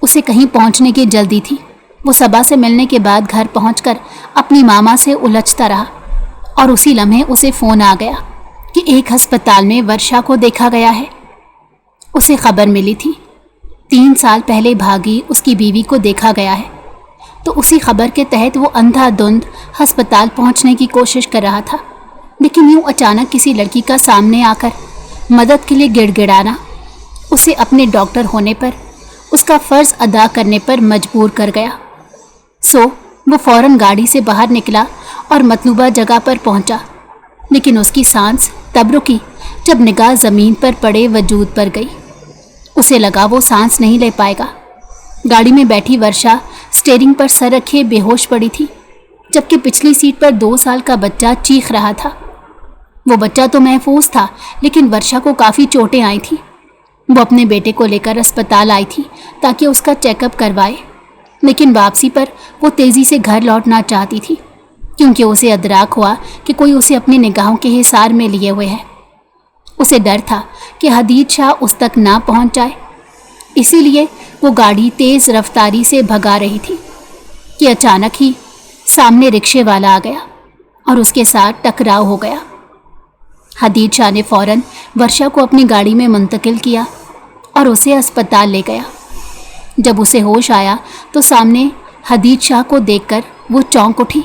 उसे कहीं पहुंचने की जल्दी थी। वो सबा से मिलने के बाद घर पहुंचकर अपनी मामा से उलझता रहा और उसी लम्हे उसे फ़ोन आ गया कि एक अस्पताल में वर्षा को देखा गया है। उसे खबर मिली थी 3 साल पहले भागी उसकी बीवी को देखा गया है। तो उसी खबर के तहत वो अंधाधुंध अस्पताल पहुंचने की कोशिश कर रहा था, लेकिन यूं अचानक किसी लड़की का सामने आकर मदद के लिए गिड़गिड़ाना उसे अपने डॉक्टर होने पर, उसका फ़र्ज़ अदा करने पर मजबूर कर गया। सो वो फ़ौरन गाड़ी से बाहर निकला और मतलूबा जगह पर पहुंचा, लेकिन उसकी सांस तब रुकी जब निगाह ज़मीन पर पड़े वजूद पर गई। उसे लगा वो सांस नहीं ले पाएगा। गाड़ी में बैठी वर्षा स्टीयरिंग पर सर रखे बेहोश पड़ी थी, जबकि पिछली सीट पर 2 साल का बच्चा चीख रहा था। वो बच्चा तो महफूज था, लेकिन वर्षा को काफ़ी चोटें आई थी। वो अपने बेटे को लेकर अस्पताल आई थी ताकि उसका चेकअप करवाए, लेकिन वापसी पर वो तेज़ी से घर लौटना चाहती थी, क्योंकि उसे अदराक हुआ कि कोई उसे अपनी निगाहों के हिसार में लिए हुए है। उसे डर था कि हदीद शाह उस तक ना पहुंच जाए, इसीलिए वो गाड़ी तेज़ रफ्तारी से भगा रही थी कि अचानक ही सामने रिक्शे वाला आ गया और उसके साथ टकराव हो गया। हदीद शाह ने फ़ौरन वर्षा को अपनी गाड़ी में मुंतकिल किया और उसे अस्पताल ले गया। जब उसे होश आया तो सामने हदीद शाह को देखकर वो चौंक उठी।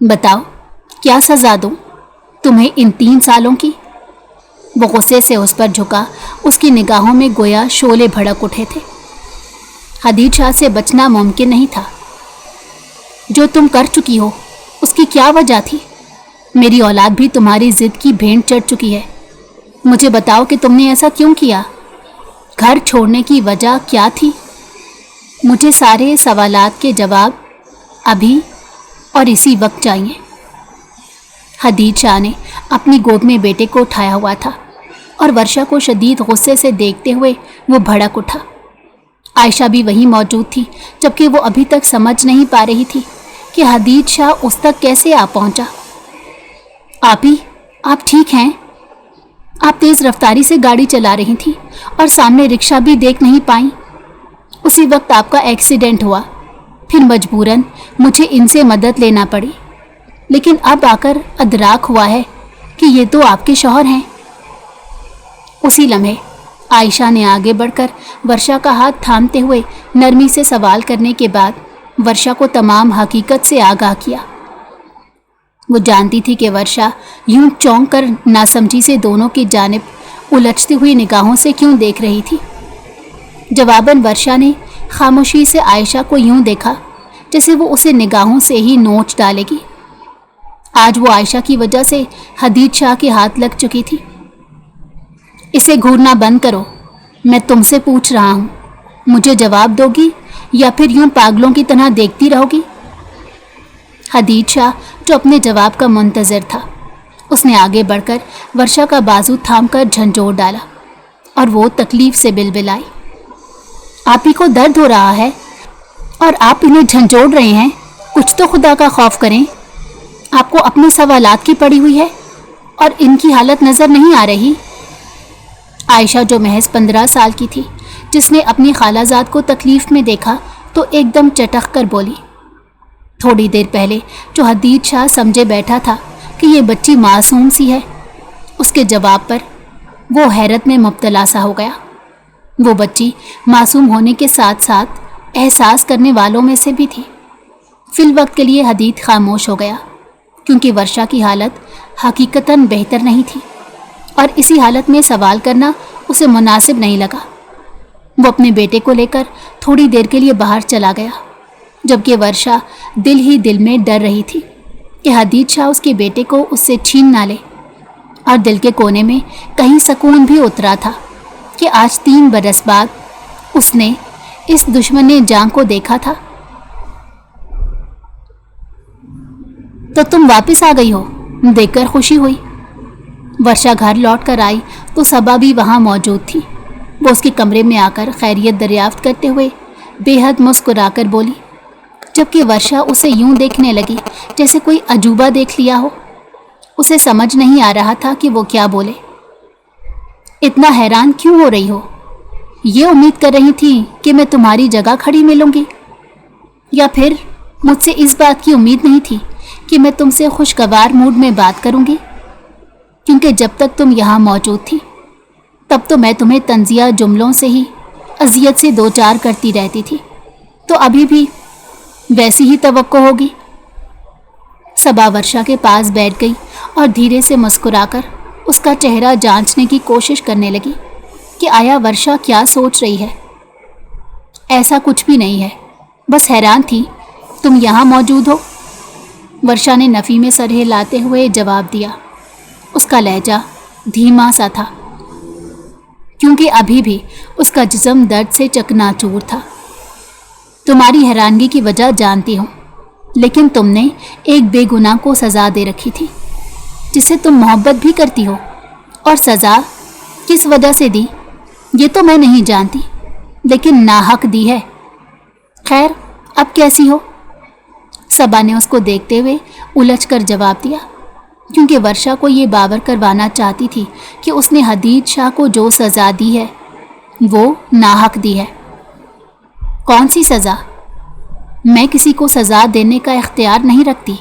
बताओ, क्या सज़ा दूँ तुम्हें इन 3 सालों की? वो गुस्से से उस पर झुका, उसकी निगाहों में गोया शोले भड़क उठे थे। हदीद शाह से बचना मुमकिन नहीं था। जो तुम कर चुकी हो उसकी क्या वजह थी? मेरी औलाद भी तुम्हारी जिद की भेंट चढ़ चुकी है। मुझे बताओ कि तुमने ऐसा क्यों किया? घर छोड़ने की वजह क्या थी? मुझे सारे सवालात के जवाब अभी और इसी वक्त चाहिए। हदीद शाह ने अपनी गोद में बेटे को उठाया हुआ था और वर्षा को शदीद गुस्से से देखते हुए वो भड़क उठा। आयशा भी वहीं मौजूद थी, जबकि वो अभी तक समझ नहीं पा रही थी कि हदीद शाह उस तक कैसे आ पहुंचा। आपी, आप ठीक हैं? आप तेज़ रफ्तारी से गाड़ी चला रही थी और सामने रिक्शा भी देख नहीं पाई। उसी वक्त आपका एक्सीडेंट हुआ, फिर मजबूरन मुझे इनसे मदद लेना पड़ी, लेकिन अब आकर अदराक हुआ है कि ये तो आपके शौहर हैं। उसी लम्हे आयशा ने आगे बढ़कर वर्षा का हाथ थामते हुए नरमी से सवाल करने के बाद वर्षा को तमाम हकीकत से आगाह किया। वो जानती थी कि वर्षा यूं चौंक कर नासमझी से दोनों की जानिब उलझती हुई निगाहों से क्यों देख रही थी। जवाबन वर्षा ने खामोशी से आयशा को यूं देखा जैसे वो उसे निगाहों से ही नोच डालेगी। आज वो आयशा की वजह से हदीद शाह के हाथ लग चुकी थी। इसे घूरना बंद करो, मैं तुमसे पूछ रहा हूँ। मुझे जवाब दोगी या फिर यूं पागलों की तरह देखती रहोगी? हदीद शाह जो अपने जवाब का मुंतज़िर था, उसने आगे बढ़कर वर्षा का बाजू थामकर झंझोड़ डाला और वो तकलीफ से बिलबिलाई। आप ही को दर्द हो रहा है और आप इन्हें झंझोड़ रहे हैं? कुछ तो खुदा का खौफ करें। आपको अपने सवालात की पड़ी हुई है और इनकी हालत नज़र नहीं आ रही। आयशा जो महज 15 साल की थी, जिसने अपनी खालाजाद को तकलीफ़ में देखा तो एकदम चटक कर बोली। थोड़ी देर पहले जो हदीद शाह समझे बैठा था कि ये बच्ची मासूम सी है, उसके जवाब पर वो हैरत में मुब्तला सा हो गया। वो बच्ची मासूम होने के साथ साथ एहसास करने वालों में से भी थी। फिल वक्त के लिए हदीद खामोश हो गया, क्योंकि वर्षा की हालत हकीकतन बेहतर नहीं थी और इसी हालत में सवाल करना उसे मुनासिब नहीं लगा। वो अपने बेटे को लेकर थोड़ी देर के लिए बाहर चला गया, जबकि वर्षा दिल ही दिल में डर रही थी कि हदीद शाह उसके बेटे को उससे छीन ना ले, और दिल के कोने में कहीं सुकून भी उतरा था कि आज 3 बरस बाद उसने इस दुश्मन जान को देखा था। तो तुम वापस आ गई हो, देखकर खुशी हुई। वर्षा घर लौट कर आई तो सबा भी वहाँ मौजूद थी। वो उसके कमरे में आकर खैरियत दरियाफ्त करते हुए बेहद मुस्कुराकर बोली, जबकि वर्षा उसे यूं देखने लगी जैसे कोई अजूबा देख लिया हो। उसे समझ नहीं आ रहा था कि वो क्या बोले। इतना हैरान क्यों हो रही हो? ये उम्मीद कर रही थी कि मैं तुम्हारी जगह खड़ी मिलूंगी, या फिर मुझसे इस बात की उम्मीद नहीं थी कि मैं तुमसे खुशगवार मूड में बात करूंगी? क्योंकि जब तक तुम यहाँ मौजूद थी तब तो मैं तुम्हें तंजिया जुमलों से ही अजियत से दो चार करती रहती थी, तो अभी भी वैसी ही तवक्को होगी। सबा वर्षा के पास बैठ गई और धीरे से मुस्कुराकर उसका चेहरा जांचने की कोशिश करने लगी कि आया वर्षा क्या सोच रही है। ऐसा कुछ भी नहीं है, बस हैरान थी तुम यहाँ मौजूद हो। वर्षा ने नफ़ी में सर हिलाते हुए जवाब दिया। उसका लहजा धीमा सा था, क्योंकि अभी भी उसका जिस्म दर्द से चकनाचूर था। तुम्हारी हैरानगी की वजह जानती हूँ, लेकिन तुमने एक बेगुनाह को सज़ा दे रखी थी जिससे तुम मोहब्बत भी करती हो, और सज़ा किस वजह से दी ये तो मैं नहीं जानती, लेकिन नाहक दी है। खैर, अब कैसी हो? सबा ने उसको देखते हुए उलझकर जवाब दिया, क्योंकि वर्षा को ये बावर करवाना चाहती थी कि उसने हदीद शाह को जो सज़ा दी है वो नाहक दी है। कौन सी सज़ा? मैं किसी को सज़ा देने का इख्तियार नहीं रखती।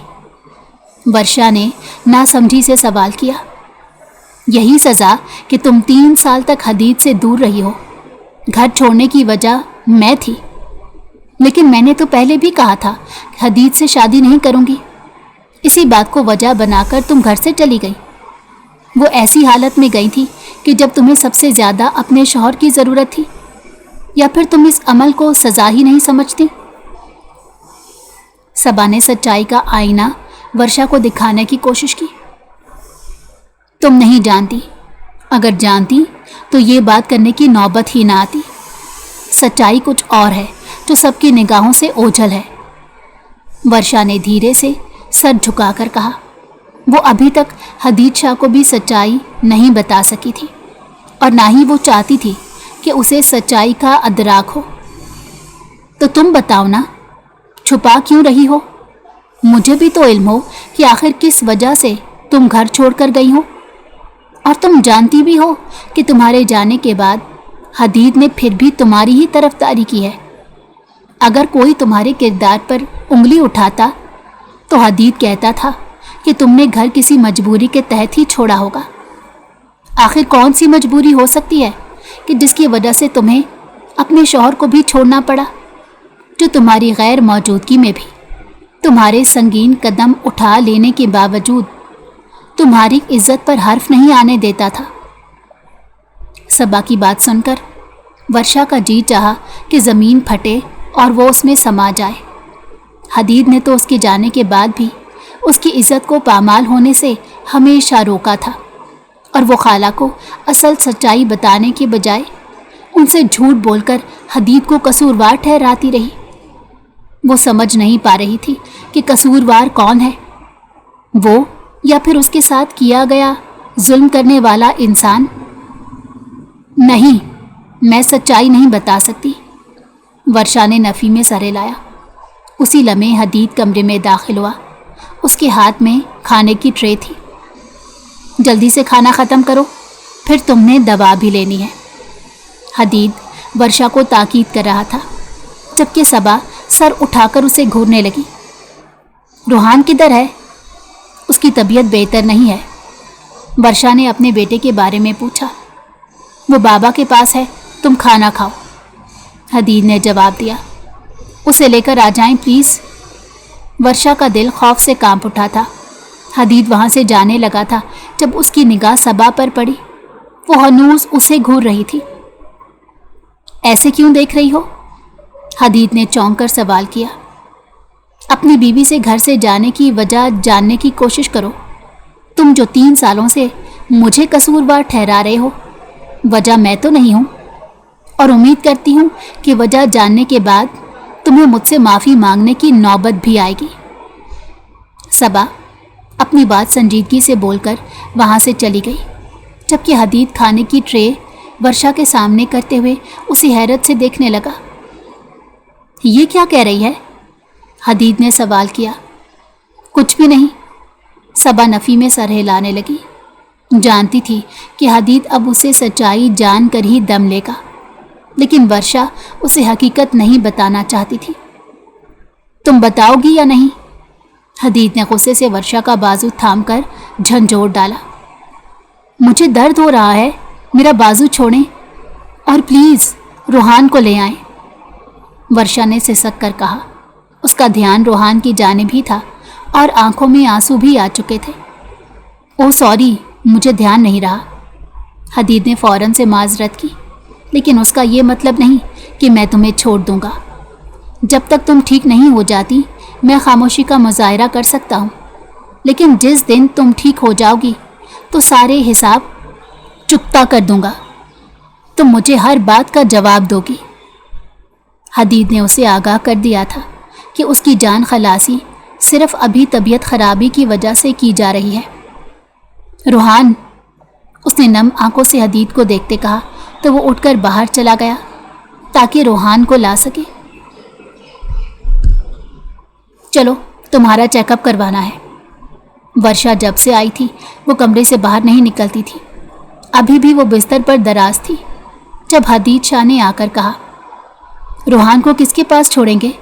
वर्षा ने नासमझी से सवाल किया। यही सज़ा कि तुम 3 साल तक हदीद से दूर रही हो। घर छोड़ने की वजह मैं थी, लेकिन मैंने तो पहले भी कहा था हदीद से शादी नहीं करूँगी। इसी बात को वजह बनाकर तुम घर से चली गई। वो ऐसी हालत में गई थी कि जब तुम्हें सबसे ज़्यादा अपने शौहर की ज़रूरत थी, या फिर तुम इस अमल को सज़ा ही नहीं समझती? सबा ने सच्चाई का आईना वर्षा को दिखाने की कोशिश की। तुम नहीं जानती। अगर जानती तो ये बात करने की नौबत ही ना आती। सच्चाई कुछ और है जो सबकी निगाहों से ओझल है। वर्षा ने धीरे से सर झुकाकर कहा। वो अभी तक हदीद शाह को भी सच्चाई नहीं बता सकी थी, और ना ही वो चाहती थी कि उसे सच्चाई का अदराक हो। तो तुम बताओ ना, छुपा क्यों रही हो? मुझे भी तो इल्म हो कि आखिर किस वजह से तुम घर छोड़कर गई हो, और तुम जानती भी हो कि तुम्हारे जाने के बाद हदीद ने फिर भी तुम्हारी ही तरफदारी की है। अगर कोई तुम्हारे किरदार पर उंगली उठाता तो हदीद कहता था कि तुमने घर किसी मजबूरी के तहत ही छोड़ा होगा। आखिर कौन सी मजबूरी हो सकती है कि जिसकी वजह से तुम्हें अपने शौहर को भी छोड़ना पड़ा, जो तुम्हारी गैर मौजूदगी में भी तुम्हारे संगीन कदम उठा लेने के बावजूद तुम्हारी इज्जत पर हर्फ नहीं आने देता था। सबा की बात सुनकर वर्षा का जी चाहा कि ज़मीन फटे और वो उसमें समा जाए। हदीद ने तो उसके जाने के बाद भी उसकी इज्जत को पामाल होने से हमेशा रोका था, और वो खाला को असल सच्चाई बताने के बजाय उनसे झूठ बोलकर हदीद को कसूरवार ठहराती रही। वो समझ नहीं पा रही थी कि कसूरवार कौन है, वो या फिर उसके साथ किया गया जुल्म करने वाला इंसान। नहीं, मैं सच्चाई नहीं बता सकती। वर्षा ने नफ़ी में सर हिलाया। उसी लम्हे हदीद कमरे में दाखिल हुआ। उसके हाथ में खाने की ट्रे थी। जल्दी से खाना ख़त्म करो, फिर तुमने दवा भी लेनी है। हदीद वर्षा को ताकीद कर रहा था, जबकि सबा सर उठाकर उसे घूरने लगी। रूहान किधर है? उसकी तबीयत बेहतर नहीं है। वर्षा ने अपने बेटे के बारे में पूछा। वो बाबा के पास है, तुम खाना खाओ, हदीद ने जवाब दिया। उसे लेकर आ जाएं प्लीज़। वर्षा का दिल खौफ से कांप उठा था। हदीद वहाँ से जाने लगा था जब उसकी निगाह सबा पर पड़ी। वो हनूस उसे घूर रही थी। ऐसे क्यों देख रही हो? हदीद ने चौंक कर सवाल किया। अपनी बीवी से घर से जाने की वजह जानने की कोशिश करो। तुम जो 3 सालों से मुझे कसूरवार ठहरा रहे हो, वजह मैं तो नहीं हूँ, और उम्मीद करती हूँ कि वजह जानने के बाद तुम्हें मुझसे माफ़ी मांगने की नौबत भी आएगी। सबा अपनी बात संजीदगी से बोलकर वहाँ से चली गई, जबकि हदीद खाने की ट्रे वर्षा के सामने करते हुए उसे हैरत से देखने लगा। ये क्या कह रही है? हदीद ने सवाल किया। कुछ भी नहीं, सबा नफ़ी में सर हिलाने लगी। जानती थी कि हदीद अब उसे सच्चाई जान कर ही दम लेगा, लेकिन वर्षा उसे हकीकत नहीं बताना चाहती थी। तुम बताओगी या नहीं? हदीद ने गुस्से से वर्षा का बाजू थामकर झंझोर डाला। मुझे दर्द हो रहा है, मेरा बाजू छोड़ें और प्लीज़ रूहान को ले आएं, वर्षा ने सिसक कर कहा। उसका ध्यान रूहान की जानिब ही था और आंखों में आंसू भी आ चुके थे। ओह सॉरी, मुझे ध्यान नहीं रहा, हदीद ने फ़ौरन से माजरत की। लेकिन उसका ये मतलब नहीं कि मैं तुम्हें छोड़ दूंगा। जब तक तुम ठीक नहीं हो जाती मैं खामोशी का मुजाहरा कर सकता हूँ, लेकिन जिस दिन तुम ठीक हो जाओगी तो सारे हिसाब चुकता कर दूंगा। तुम मुझे हर बात का जवाब दोगी। हदीद ने उसे आगाह कर दिया था कि उसकी जान खलासी सिर्फ अभी तबीयत खराबी की वजह से की जा रही है। रूहान, उसने नम आंखों से हदीद को देखते कहा तो वो उठकर बाहर चला गया ताकि रूहान को ला सके। चलो, तुम्हारा चेकअप करवाना है। वर्षा जब से आई थी वो कमरे से बाहर नहीं निकलती थी। अभी भी वो बिस्तर पर दराज थी जब हदीद शाह ने आकर कहा, रूहान को किसके पास छोड़ेंगे?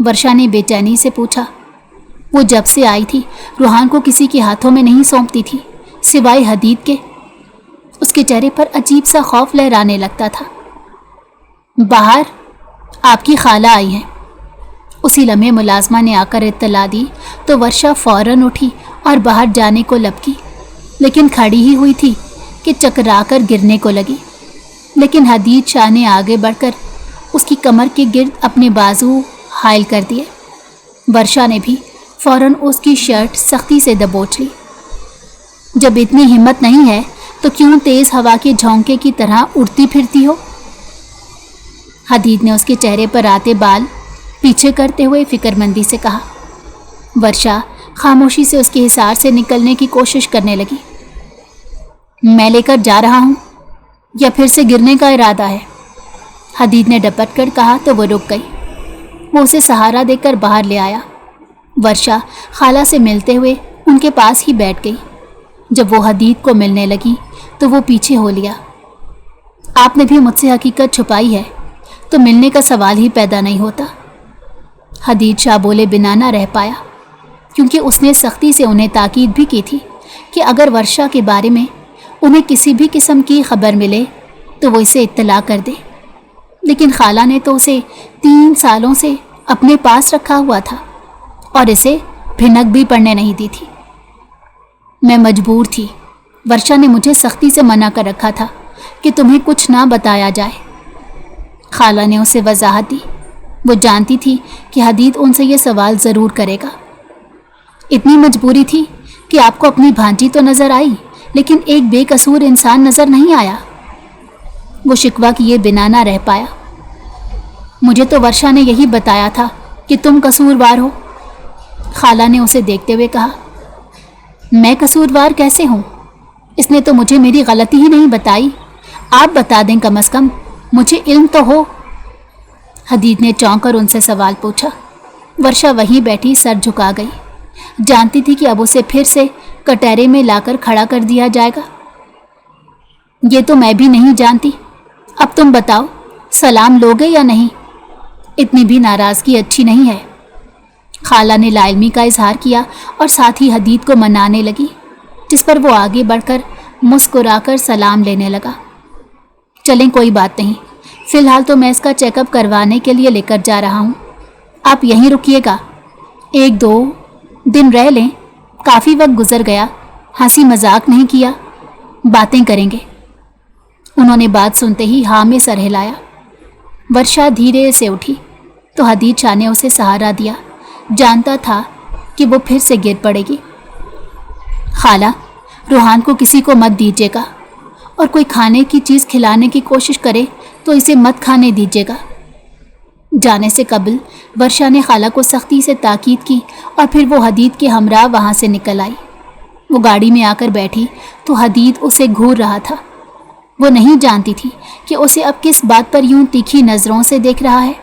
वर्षा ने बेचैनी से पूछा। वो जब से आई थी रूहान को किसी के हाथों में नहीं सौंपती थी सिवाय हदीद के। उसके चेहरे पर अजीब सा खौफ लहराने लगता था। बाहर आपकी खाला आई हैं। उसी लम्हे मुलाजमा ने आकर इत्तला दी तो वर्षा फ़ौरन उठी और बाहर जाने को लपकी, लेकिन खड़ी ही हुई थी कि चकराकर गिरने को लगी। लेकिन हदीद शाह ने आगे बढ़कर उसकी कमर के गिर्द अपने बाजू हायल कर दिए। वर्षा ने भी फ़ौरन उसकी शर्ट सख्ती से दबोच ली। जब इतनी हिम्मत नहीं है तो क्यों तेज़ हवा के झोंके की तरह उड़ती फिरती हो? हदीद ने उसके चेहरे पर आते बाल पीछे करते हुए फिक्रमंदी से कहा। वर्षा खामोशी से उसके हिसार से निकलने की कोशिश करने लगी। मैं लेकर जा रहा हूँ या फिर से गिरने का इरादा है? हदीद ने डपट कर कहा तो वो रुक गई। वो उसे सहारा देकर बाहर ले आया। वर्षा खाला से मिलते हुए उनके पास ही बैठ गई। जब वो हदीद को मिलने लगी तो वो पीछे हो लिया। आपने भी मुझसे हकीकत छुपाई है तो मिलने का सवाल ही पैदा नहीं होता। हदीद शाह बोले बिना ना रह पाया, क्योंकि उसने सख्ती से उन्हें ताकीद भी की थी कि अगर वर्षा के बारे में उन्हें किसी भी किस्म की खबर मिले तो वो इसे इत्तला कर दे। लेकिन खाला ने तो उसे 3 सालों से अपने पास रखा हुआ था और इसे भिनक भी पड़ने नहीं दी थी। मैं मजबूर थी। वर्षा ने मुझे सख्ती से मना कर रखा था कि तुम्हें कुछ ना बताया जाए। खाला ने उसे वजाहत दी। वो जानती थी कि हदीद उनसे ये सवाल ज़रूर करेगा। इतनी मजबूरी थी कि आपको अपनी भांजी तो नज़र आई, लेकिन एक बेकसूर इंसान नज़र नहीं आया। वो शिकवा किए बिना ना रह पाया। मुझे तो वर्षा ने यही बताया था कि तुम कसूरवार हो। खाला ने उसे देखते हुए कहा। मैं कसूरवार कैसे हूँ? इसने तो मुझे मेरी गलती ही नहीं बताई। आप बता दें कम अज़ कम, मुझे इल्म तो हो। हदीद ने चौंक कर उनसे सवाल पूछा। वर्षा वहीं बैठी सर झुका गई। जानती थी कि अब उसे फिर से कटहरे में लाकर खड़ा कर दिया जाएगा। ये तो मैं भी नहीं जानती। अब तुम बताओ, सलाम लोगे या नहीं? इतनी भी नाराज़गी अच्छी नहीं है। खाला ने लाइल्मी का इजहार किया और साथ ही हदीद को मनाने लगी, जिस पर वो आगे बढ़कर मुस्कुराकर सलाम लेने लगा। चलें, कोई बात नहीं, फ़िलहाल तो मैं इसका चेकअप करवाने के लिए लेकर जा रहा हूँ। आप यहीं रुकिएगा, 1-2 दिन रह लें, काफ़ी वक्त गुजर गया, हंसी मजाक नहीं किया, बातें करेंगे। उन्होंने बात सुनते ही हाँ में सर हिलाया। वर्षा धीरे से उठी तो हदीद शाह ने उसे सहारा दिया। जानता था कि वो फिर से गिर पड़ेगी। खाला, रूहान को किसी को मत दीजिएगा, और कोई खाने की चीज़ खिलाने की कोशिश करे तो इसे मत खाने दीजिएगा। जाने से कबल वर्षा ने खाला को सख्ती से ताकीद की और फिर वो हदीद के हमराह वहाँ से निकल आई। वो गाड़ी में आकर बैठी तो हदीद उसे घूर रहा था। वो नहीं जानती थी कि उसे अब किस बात पर यूं तीखी नज़रों से देख रहा है।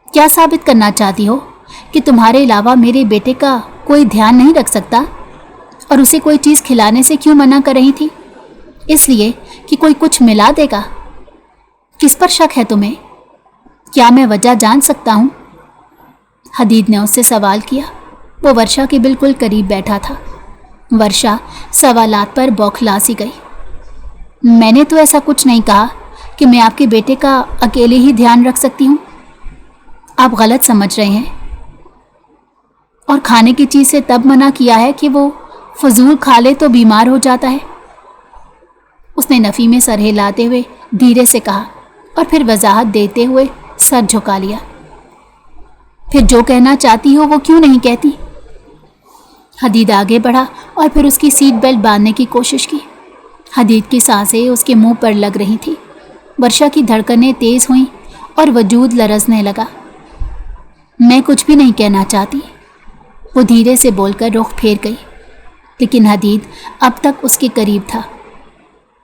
क्या साबित करना चाहती हो कि तुम्हारे अलावा मेरे बेटे का कोई ध्यान नहीं रख सकता, और उसे कोई चीज़ खिलाने से क्यों मना कर रही थी? इसलिए कि कोई कुछ मिला देगा? किस पर शक है तुम्हें? क्या मैं वजह जान सकता हूँ? हदीद ने उससे सवाल किया। वो वर्षा के बिल्कुल करीब बैठा था। वर्षा सवालात पर बौखला सी गई। मैंने तो ऐसा कुछ नहीं कहा कि मैं आपके बेटे का अकेले ही ध्यान रख सकती हूँ। आप गलत समझ रहे हैं। और खाने की चीज़ से तब मना किया है कि वो फजूल खा ले तो बीमार हो जाता है, उसने नफ़ी में सर हिलाते हुए धीरे से कहा, और फिर वजाहत देते हुए सर झुका लिया। फिर जो कहना चाहती हो वो क्यों नहीं कहती? हदीद आगे बढ़ा और फिर उसकी सीट बेल्ट बांधने की कोशिश की। हदीद की सांसें उसके मुंह पर लग रही थी। वर्षा की धड़कनें तेज़ हुईं और वजूद लरसने लगा। मैं कुछ भी नहीं कहना चाहती, वो धीरे से बोलकर रुख फेर गई, लेकिन हदीद अब तक उसके करीब था।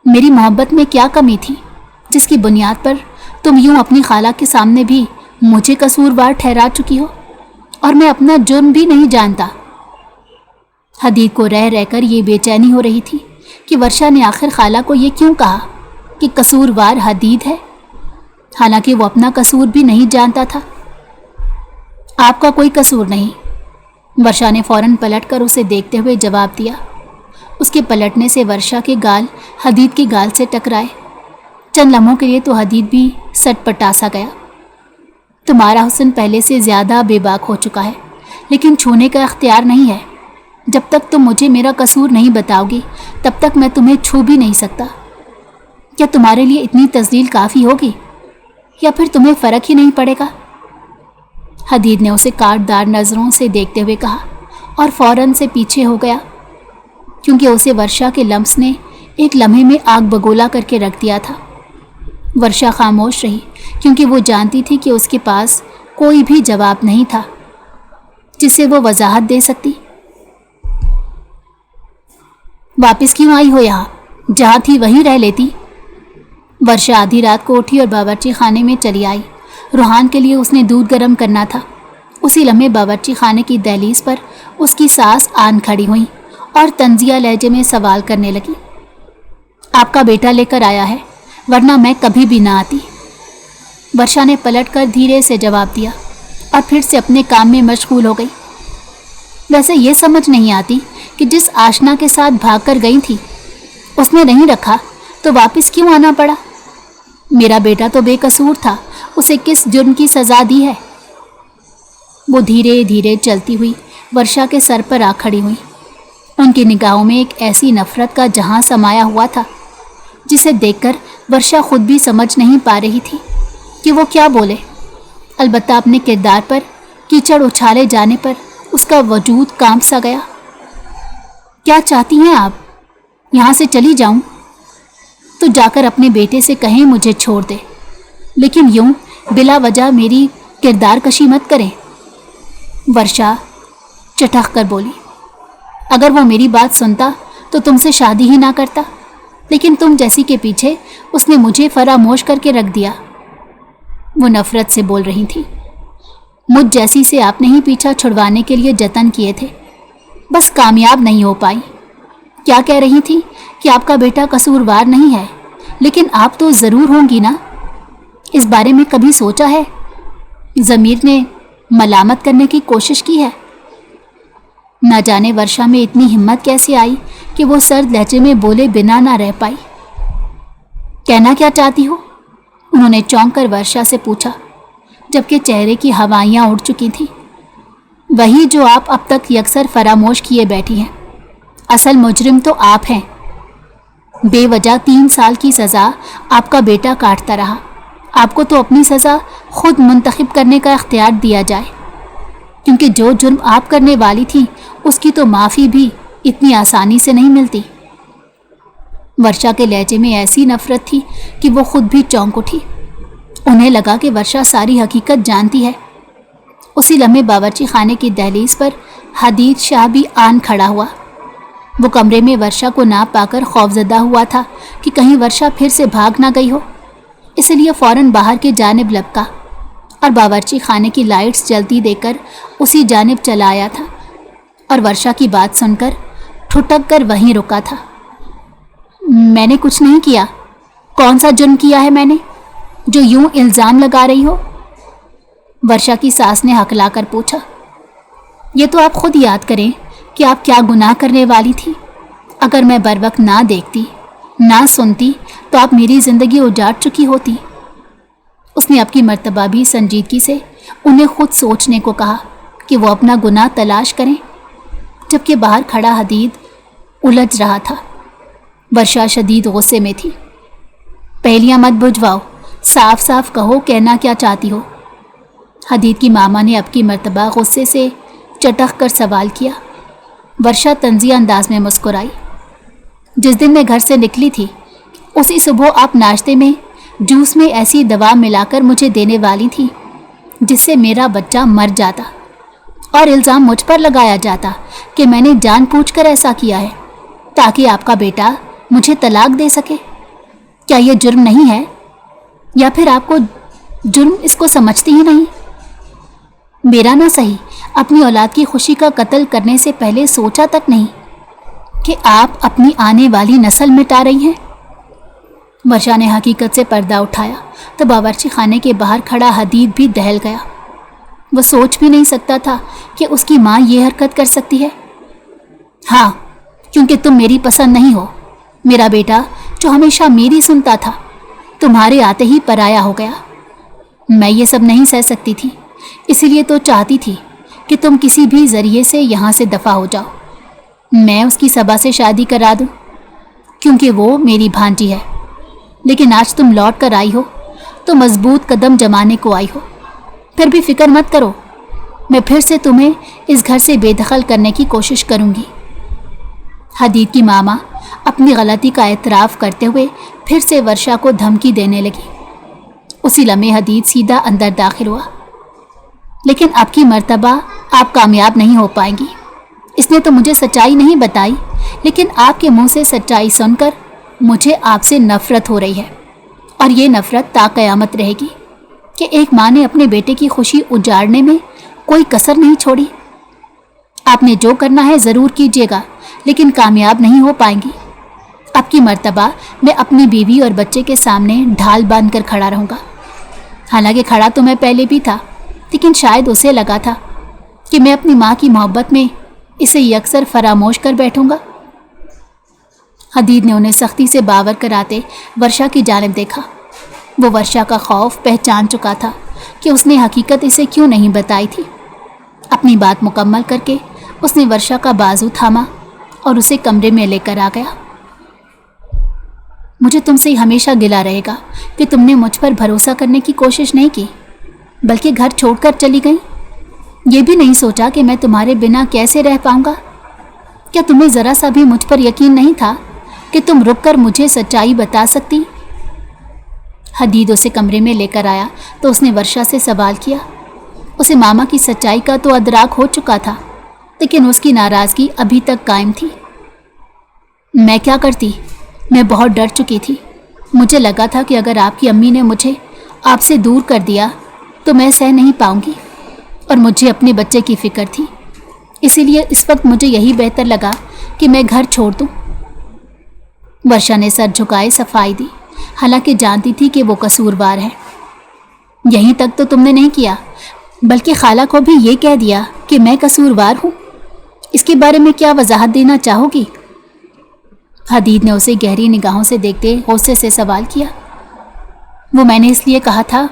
मेरी मोहब्बत में क्या कमी थी जिसकी बुनियाद पर तुम यूं अपनी खाला के सामने भी मुझे कसूरवार ठहरा चुकी हो, और मैं अपना जुर्म भी नहीं जानता। हदीद को रह रहकर ये बेचैनी हो रही थी कि वर्षा ने आखिर खाला को ये क्यों कहा कि कसूरवार हदीद है, हालांकि वो अपना कसूर भी नहीं जानता था। आपका कोई कसूर नहीं, वर्षा ने फौरन पलटकर उसे देखते हुए जवाब दिया। उसके पलटने से वर्षा के गाल हदीद के गाल से टकराए। चंद लम्हों के लिए तो हदीद भी सटपटा सा गया। तुम्हारा हुस्न पहले से ज़्यादा बेबाक हो चुका है, लेकिन छूने का इख्तियार नहीं है। जब तक तुम मुझे मेरा कसूर नहीं बताओगी तब तक मैं तुम्हें छू भी नहीं सकता। क्या तुम्हारे लिए इतनी तज़लील काफ़ी होगी, या फिर तुम्हें फ़र्क ही नहीं पड़ेगा? हदीद ने उसे काटदार नज़रों से देखते हुए कहा और फ़ौरन से पीछे हो गया, क्योंकि उसे वर्षा के लम्स ने एक लम्हे में आग बगोला करके रख दिया था। वर्षा खामोश रही, क्योंकि वो जानती थी कि उसके पास कोई भी जवाब नहीं था जिससे वो वजाहत दे सकती। वापस क्यों आई हो यहाँ? जहाँ थी वहीं रह लेती। वर्षा आधी रात को उठी और बावर्ची खाने में चली आई। रूहान के लिए उसने दूध गर्म करना था। उसी लम्हे बावर्ची खाने की दहलीज पर उसकी सास आन खड़ी हुई और तंजिया लहजे में सवाल करने लगी। आपका बेटा लेकर आया है, वरना मैं कभी भी ना आती। वर्षा ने पलटकर धीरे से जवाब दिया और फिर से अपने काम में मशगूल हो गई। वैसे ये समझ नहीं आती कि जिस आशना के साथ भागकर गई थी उसने नहीं रखा तो वापस क्यों आना पड़ा? मेरा बेटा तो बेकसूर था, उसे किस जुर्म की सज़ा दी है? वो धीरे धीरे चलती हुई वर्षा के सर पर आ खड़ी हुई। उनकी निगाहों में एक ऐसी नफ़रत का जहां समाया हुआ था जिसे देखकर वर्षा खुद भी समझ नहीं पा रही थी कि वो क्या बोले। अलबत्ता अपने किरदार पर कीचड़ उछाले जाने पर उसका वजूद कांप सा गया। क्या चाहती हैं आप? यहाँ से चली जाऊं? तो जाकर अपने बेटे से कहें मुझे छोड़ दे, लेकिन यूं बिला वजह मेरी किरदार कशी मत करें। वर्षा चटख कर बोली। अगर वो मेरी बात सुनता तो तुमसे शादी ही ना करता, लेकिन तुम जैसी के पीछे उसने मुझे फरामोश करके रख दिया। वो नफरत से बोल रही थी। मुझ जैसी से आपने ही पीछा छुड़वाने के लिए जतन किए थे, बस कामयाब नहीं हो पाई। क्या कह रही थी कि आपका बेटा कसूरवार नहीं है, लेकिन आप तो ज़रूर होंगी ना। इस बारे में कभी सोचा है? ज़मीर ने मलामत करने की कोशिश की है? न जाने वर्षा में इतनी हिम्मत कैसे आई कि वो सर्द लहजे में बोले बिना ना रह पाई। कहना क्या चाहती हो? उन्होंने चौंक कर वर्षा से पूछा, जबकि चेहरे की हवाइयाँ उड़ चुकी थीं। वही जो आप अब तक यकसर फरामोश किए बैठी हैं। असल मुजरिम तो आप हैं। बेवजह 3 साल की सज़ा आपका बेटा काटता रहा। आपको तो अपनी सज़ा खुद मुंतखब करने का इख्तियार दिया जाए, क्योंकि जो जुर्म आप करने वाली थी उसकी तो माफ़ी भी इतनी आसानी से नहीं मिलती। वर्षा के लहजे में ऐसी नफ़रत थी कि वो खुद भी चौंक उठी। उन्हें लगा कि वर्षा सारी हकीकत जानती है। उसी लम्हे बावर्ची खाने की दहलीज पर हदीद शाह भी आन खड़ा हुआ। वो कमरे में वर्षा को ना पाकर खौफजदा हुआ था कि कहीं वर्षा फिर से भाग ना गई हो, इसलिए फ़ौरन बाहर की जानिब लपका और बावर्ची खाने की लाइट्स जलती देखकर उसी जानिब चला आया था और वर्षा की बात सुनकर ठुठक कर वहीं रुका था। मैंने कुछ नहीं किया। कौन सा जुर्म किया है मैंने जो यूं इल्ज़ाम लगा रही हो? वर्षा की सास ने हकलाकर पूछा। ये तो आप खुद याद करें कि आप क्या गुनाह करने वाली थी। अगर मैं बरवक्त ना देखती, ना सुनती, तो आप मेरी ज़िंदगी उजाड़ चुकी होती। उसने अपनी मर्तबा भी संजीदगी से उन्हें खुद सोचने को कहा कि वो अपना गुनाह तलाश करें, जबकि बाहर खड़ा हदीद उलझ रहा था। वर्षा शदीद गुस्से में थी। पहेलियाँ मत बुझवाओ, साफ साफ कहो कहना क्या चाहती हो। हदीद की मामा ने अब की मर्तबा गुस्से से चटक कर सवाल किया। वर्षा तंज़िया अंदाज में मुस्कुराई। जिस दिन मैं घर से निकली थी उसी सुबह आप नाश्ते में जूस में ऐसी दवा मिलाकर मुझे देने वाली थी जिससे मेरा बच्चा मर जाता और इल्ज़ाम मुझ पर लगाया जाता कि मैंने जानबूझकर ऐसा किया है ताकि आपका बेटा मुझे तलाक दे सके। क्या ये जुर्म नहीं है, या फिर आपको जुर्म इसको समझती ही नहीं? मेरा ना सही अपनी औलाद की खुशी का कत्ल करने से पहले सोचा तक नहीं कि आप अपनी आने वाली नस्ल मिटा रही हैं। वर्षा ने हकीकत से पर्दा उठाया तो बावर्ची खाने के बाहर खड़ा हदीद भी दहल गया। वो सोच भी नहीं सकता था कि उसकी माँ ये हरकत कर सकती है। हाँ, क्योंकि तुम मेरी पसंद नहीं हो। मेरा बेटा जो हमेशा मेरी सुनता था तुम्हारे आते ही पराया हो गया। मैं ये सब नहीं सह सकती थी, इसीलिए तो चाहती थी कि तुम किसी भी ज़रिए से यहाँ से दफ़ा हो जाओ। मैं उसकी सबा से शादी करा दूँ, क्योंकि वो मेरी भांजी है। लेकिन आज तुम लौट कर आई हो तो मजबूत कदम जमाने को आई हो। फिर भी फिक्र मत करो, मैं फिर से तुम्हें इस घर से बेदखल करने की कोशिश करूँगी। हदीद की मामा अपनी गलती का एतराफ़ करते हुए फिर से वर्षा को धमकी देने लगी। उसी लम्हे हदीद सीधा अंदर दाखिल हुआ। लेकिन अब की मर्तबा आप कामयाब नहीं हो पाएंगी। इसने तो मुझे सच्चाई नहीं बताई, लेकिन आपके मुंह से सच्चाई सुनकर मुझे आपसे नफ़रत हो रही है, और ये नफ़रत ता क़यामत रहेगी कि एक माँ ने अपने बेटे की खुशी उजाड़ने में कोई कसर नहीं छोड़ी। आपने जो करना है ज़रूर कीजिएगा, लेकिन कामयाब नहीं हो पाएंगी। अब की मर्तबा मैं अपनी बीवी और बच्चे के सामने ढाल बांध कर खड़ा रहूँगा। हालांकि खड़ा तो मैं पहले भी था, लेकिन शायद उसे लगा था कि मैं अपनी माँ की मोहब्बत में इसे यकसर फरामोश कर बैठूँगा। हदीद ने उन्हें सख्ती से बावर कराते वर्षा की जानिब देखा। वो वर्षा का खौफ पहचान चुका था कि उसने हकीकत इसे क्यों नहीं बताई थी। अपनी बात मुकम्मल करके उसने वर्षा का बाजू थामा और उसे कमरे में लेकर आ गया। मुझे तुमसे हमेशा गिला रहेगा कि तुमने मुझ पर भरोसा करने की कोशिश नहीं की, बल्कि घर छोड़कर चली गई। ये भी नहीं सोचा कि मैं तुम्हारे बिना कैसे रह पाऊंगा। क्या तुम्हें ज़रा सा भी मुझ पर यकीन नहीं था कि तुम रुककर मुझे सच्चाई बता सकती? हदीद उसे कमरे में लेकर आया तो उसने वर्षा से सवाल किया। उसे मामा की सच्चाई का तो अदराक हो चुका था, लेकिन उसकी नाराज़गी अभी तक कायम थी। मैं क्या करती? मैं बहुत डर चुकी थी। मुझे लगा था कि अगर आपकी अम्मी ने मुझे आपसे दूर कर दिया तो मैं सह नहीं पाऊंगी, और मुझे अपने बच्चे की फ़िक्र थी। इसीलिए इस वक्त मुझे यही बेहतर लगा कि मैं घर छोड़ दूं। वर्षा ने सर झुकाए सफाई दी, हालांकि जानती थी कि वो कसूरवार है। यहीं तक तो तुमने नहीं किया, बल्कि खाला को भी ये कह दिया कि मैं कसूरवार हूँ। इसके बारे में क्या वजाहत देना चाहोगी? حدید نے اسے گہری نگاہوں سے دیکھتے غصے سے سوال کیا۔ وہ میں نے اس لیے کہا تھا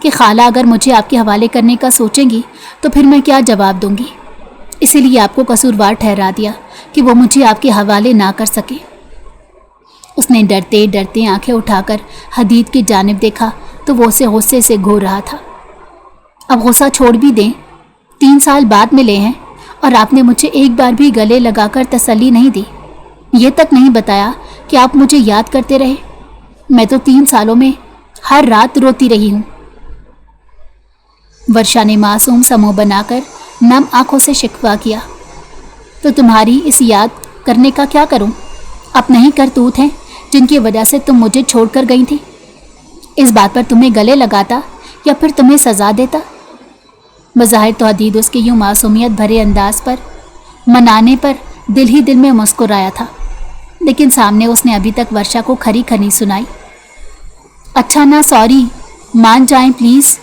کہ خالہ اگر مجھے آپ کے حوالے کرنے کا سوچیں گی تو پھر میں کیا جواب دوں گی، اسی لیے آپ کو قصوروار ٹھہرا دیا کہ وہ مجھے آپ کے حوالے نہ کر سکے۔ اس نے ڈرتے ڈرتے آنکھیں اٹھا کر حدید کی جانب دیکھا تو وہ اسے غصے سے گھور رہا تھا۔ اب غصہ چھوڑ بھی دیں، 3 سال بعد ملے ہیں اور آپ نے مجھے ایک بار بھی گلے لگا کر تسلی نہیں دی، یہ تک نہیں بتایا کہ آپ مجھے یاد کرتے رہے۔ میں تو 3 سالوں میں ہر رات روتی رہی ہوں۔ ورشا نے معصوم سا منہ بنا کر نم آنکھوں سے شکوہ کیا۔ تو تمہاری اس یاد کرنے کا کیا کروں؟ اپنا ہی کرتوت ہیں جن کی وجہ سے تم مجھے چھوڑ کر گئی تھی۔ اس بات پر تمہیں گلے لگاتا یا پھر تمہیں سزا دیتا؟ بظاہر تو حدید اس کے یوں معصومیت بھرے انداز پر منانے پر دل ہی دل میں مسکرایا تھا، لیکن سامنے اس نے ابھی تک ورشا کو کھری کھری سنائی۔ اچھا نا، سوری، مان جائیں پلیز۔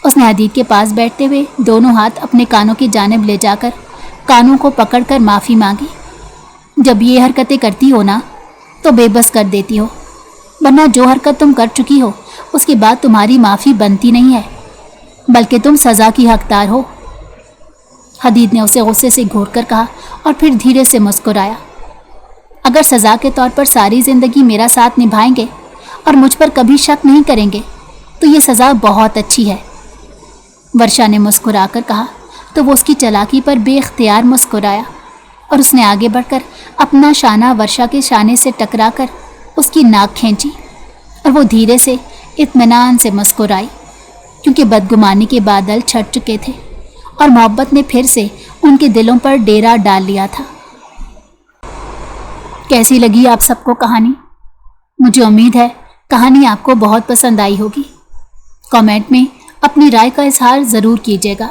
اس نے حدید کے پاس بیٹھتے ہوئے دونوں ہاتھ اپنے کانوں کی جانب لے جا کر کانوں کو پکڑ کر معافی مانگی۔ جب یہ حرکتیں کرتی ہو نا تو بے بس کر دیتی ہو، ورنہ جو حرکت تم کر چکی ہو اس کے بعد تمہاری معافی بنتی نہیں ہے، بلکہ تم سزا کی حقدار ہو۔ حدید نے اسے غصے سے گھور کر کہا اور پھر دھیرے سے مسکرایا۔ اگر سزا کے طور پر ساری زندگی میرا ساتھ نبھائیں گے اور مجھ پر کبھی شک نہیں کریں گے تو یہ سزا بہت اچھی ہے، ورشا نے مسکرا کر کہا تو وہ اس کی چالاکی پر بے اختیار مسکرایا اور اس نے آگے بڑھ کر اپنا شانہ ورشا کے شانے سے ٹکرا کر اس کی ناک کھینچی اور وہ دھیرے سے اطمینان سے مسکرائی، کیونکہ بدگمانی کے بادل چھٹ چکے تھے اور محبت نے پھر سے ان کے دلوں پر ڈیرا ڈال لیا تھا۔ کیسی لگی آپ سب کو کہانی؟ مجھے امید ہے کہانی آپ کو بہت پسند آئی ہوگی۔ کامنٹ میں اپنی رائے کا اظہار ضرور کیجیے گا۔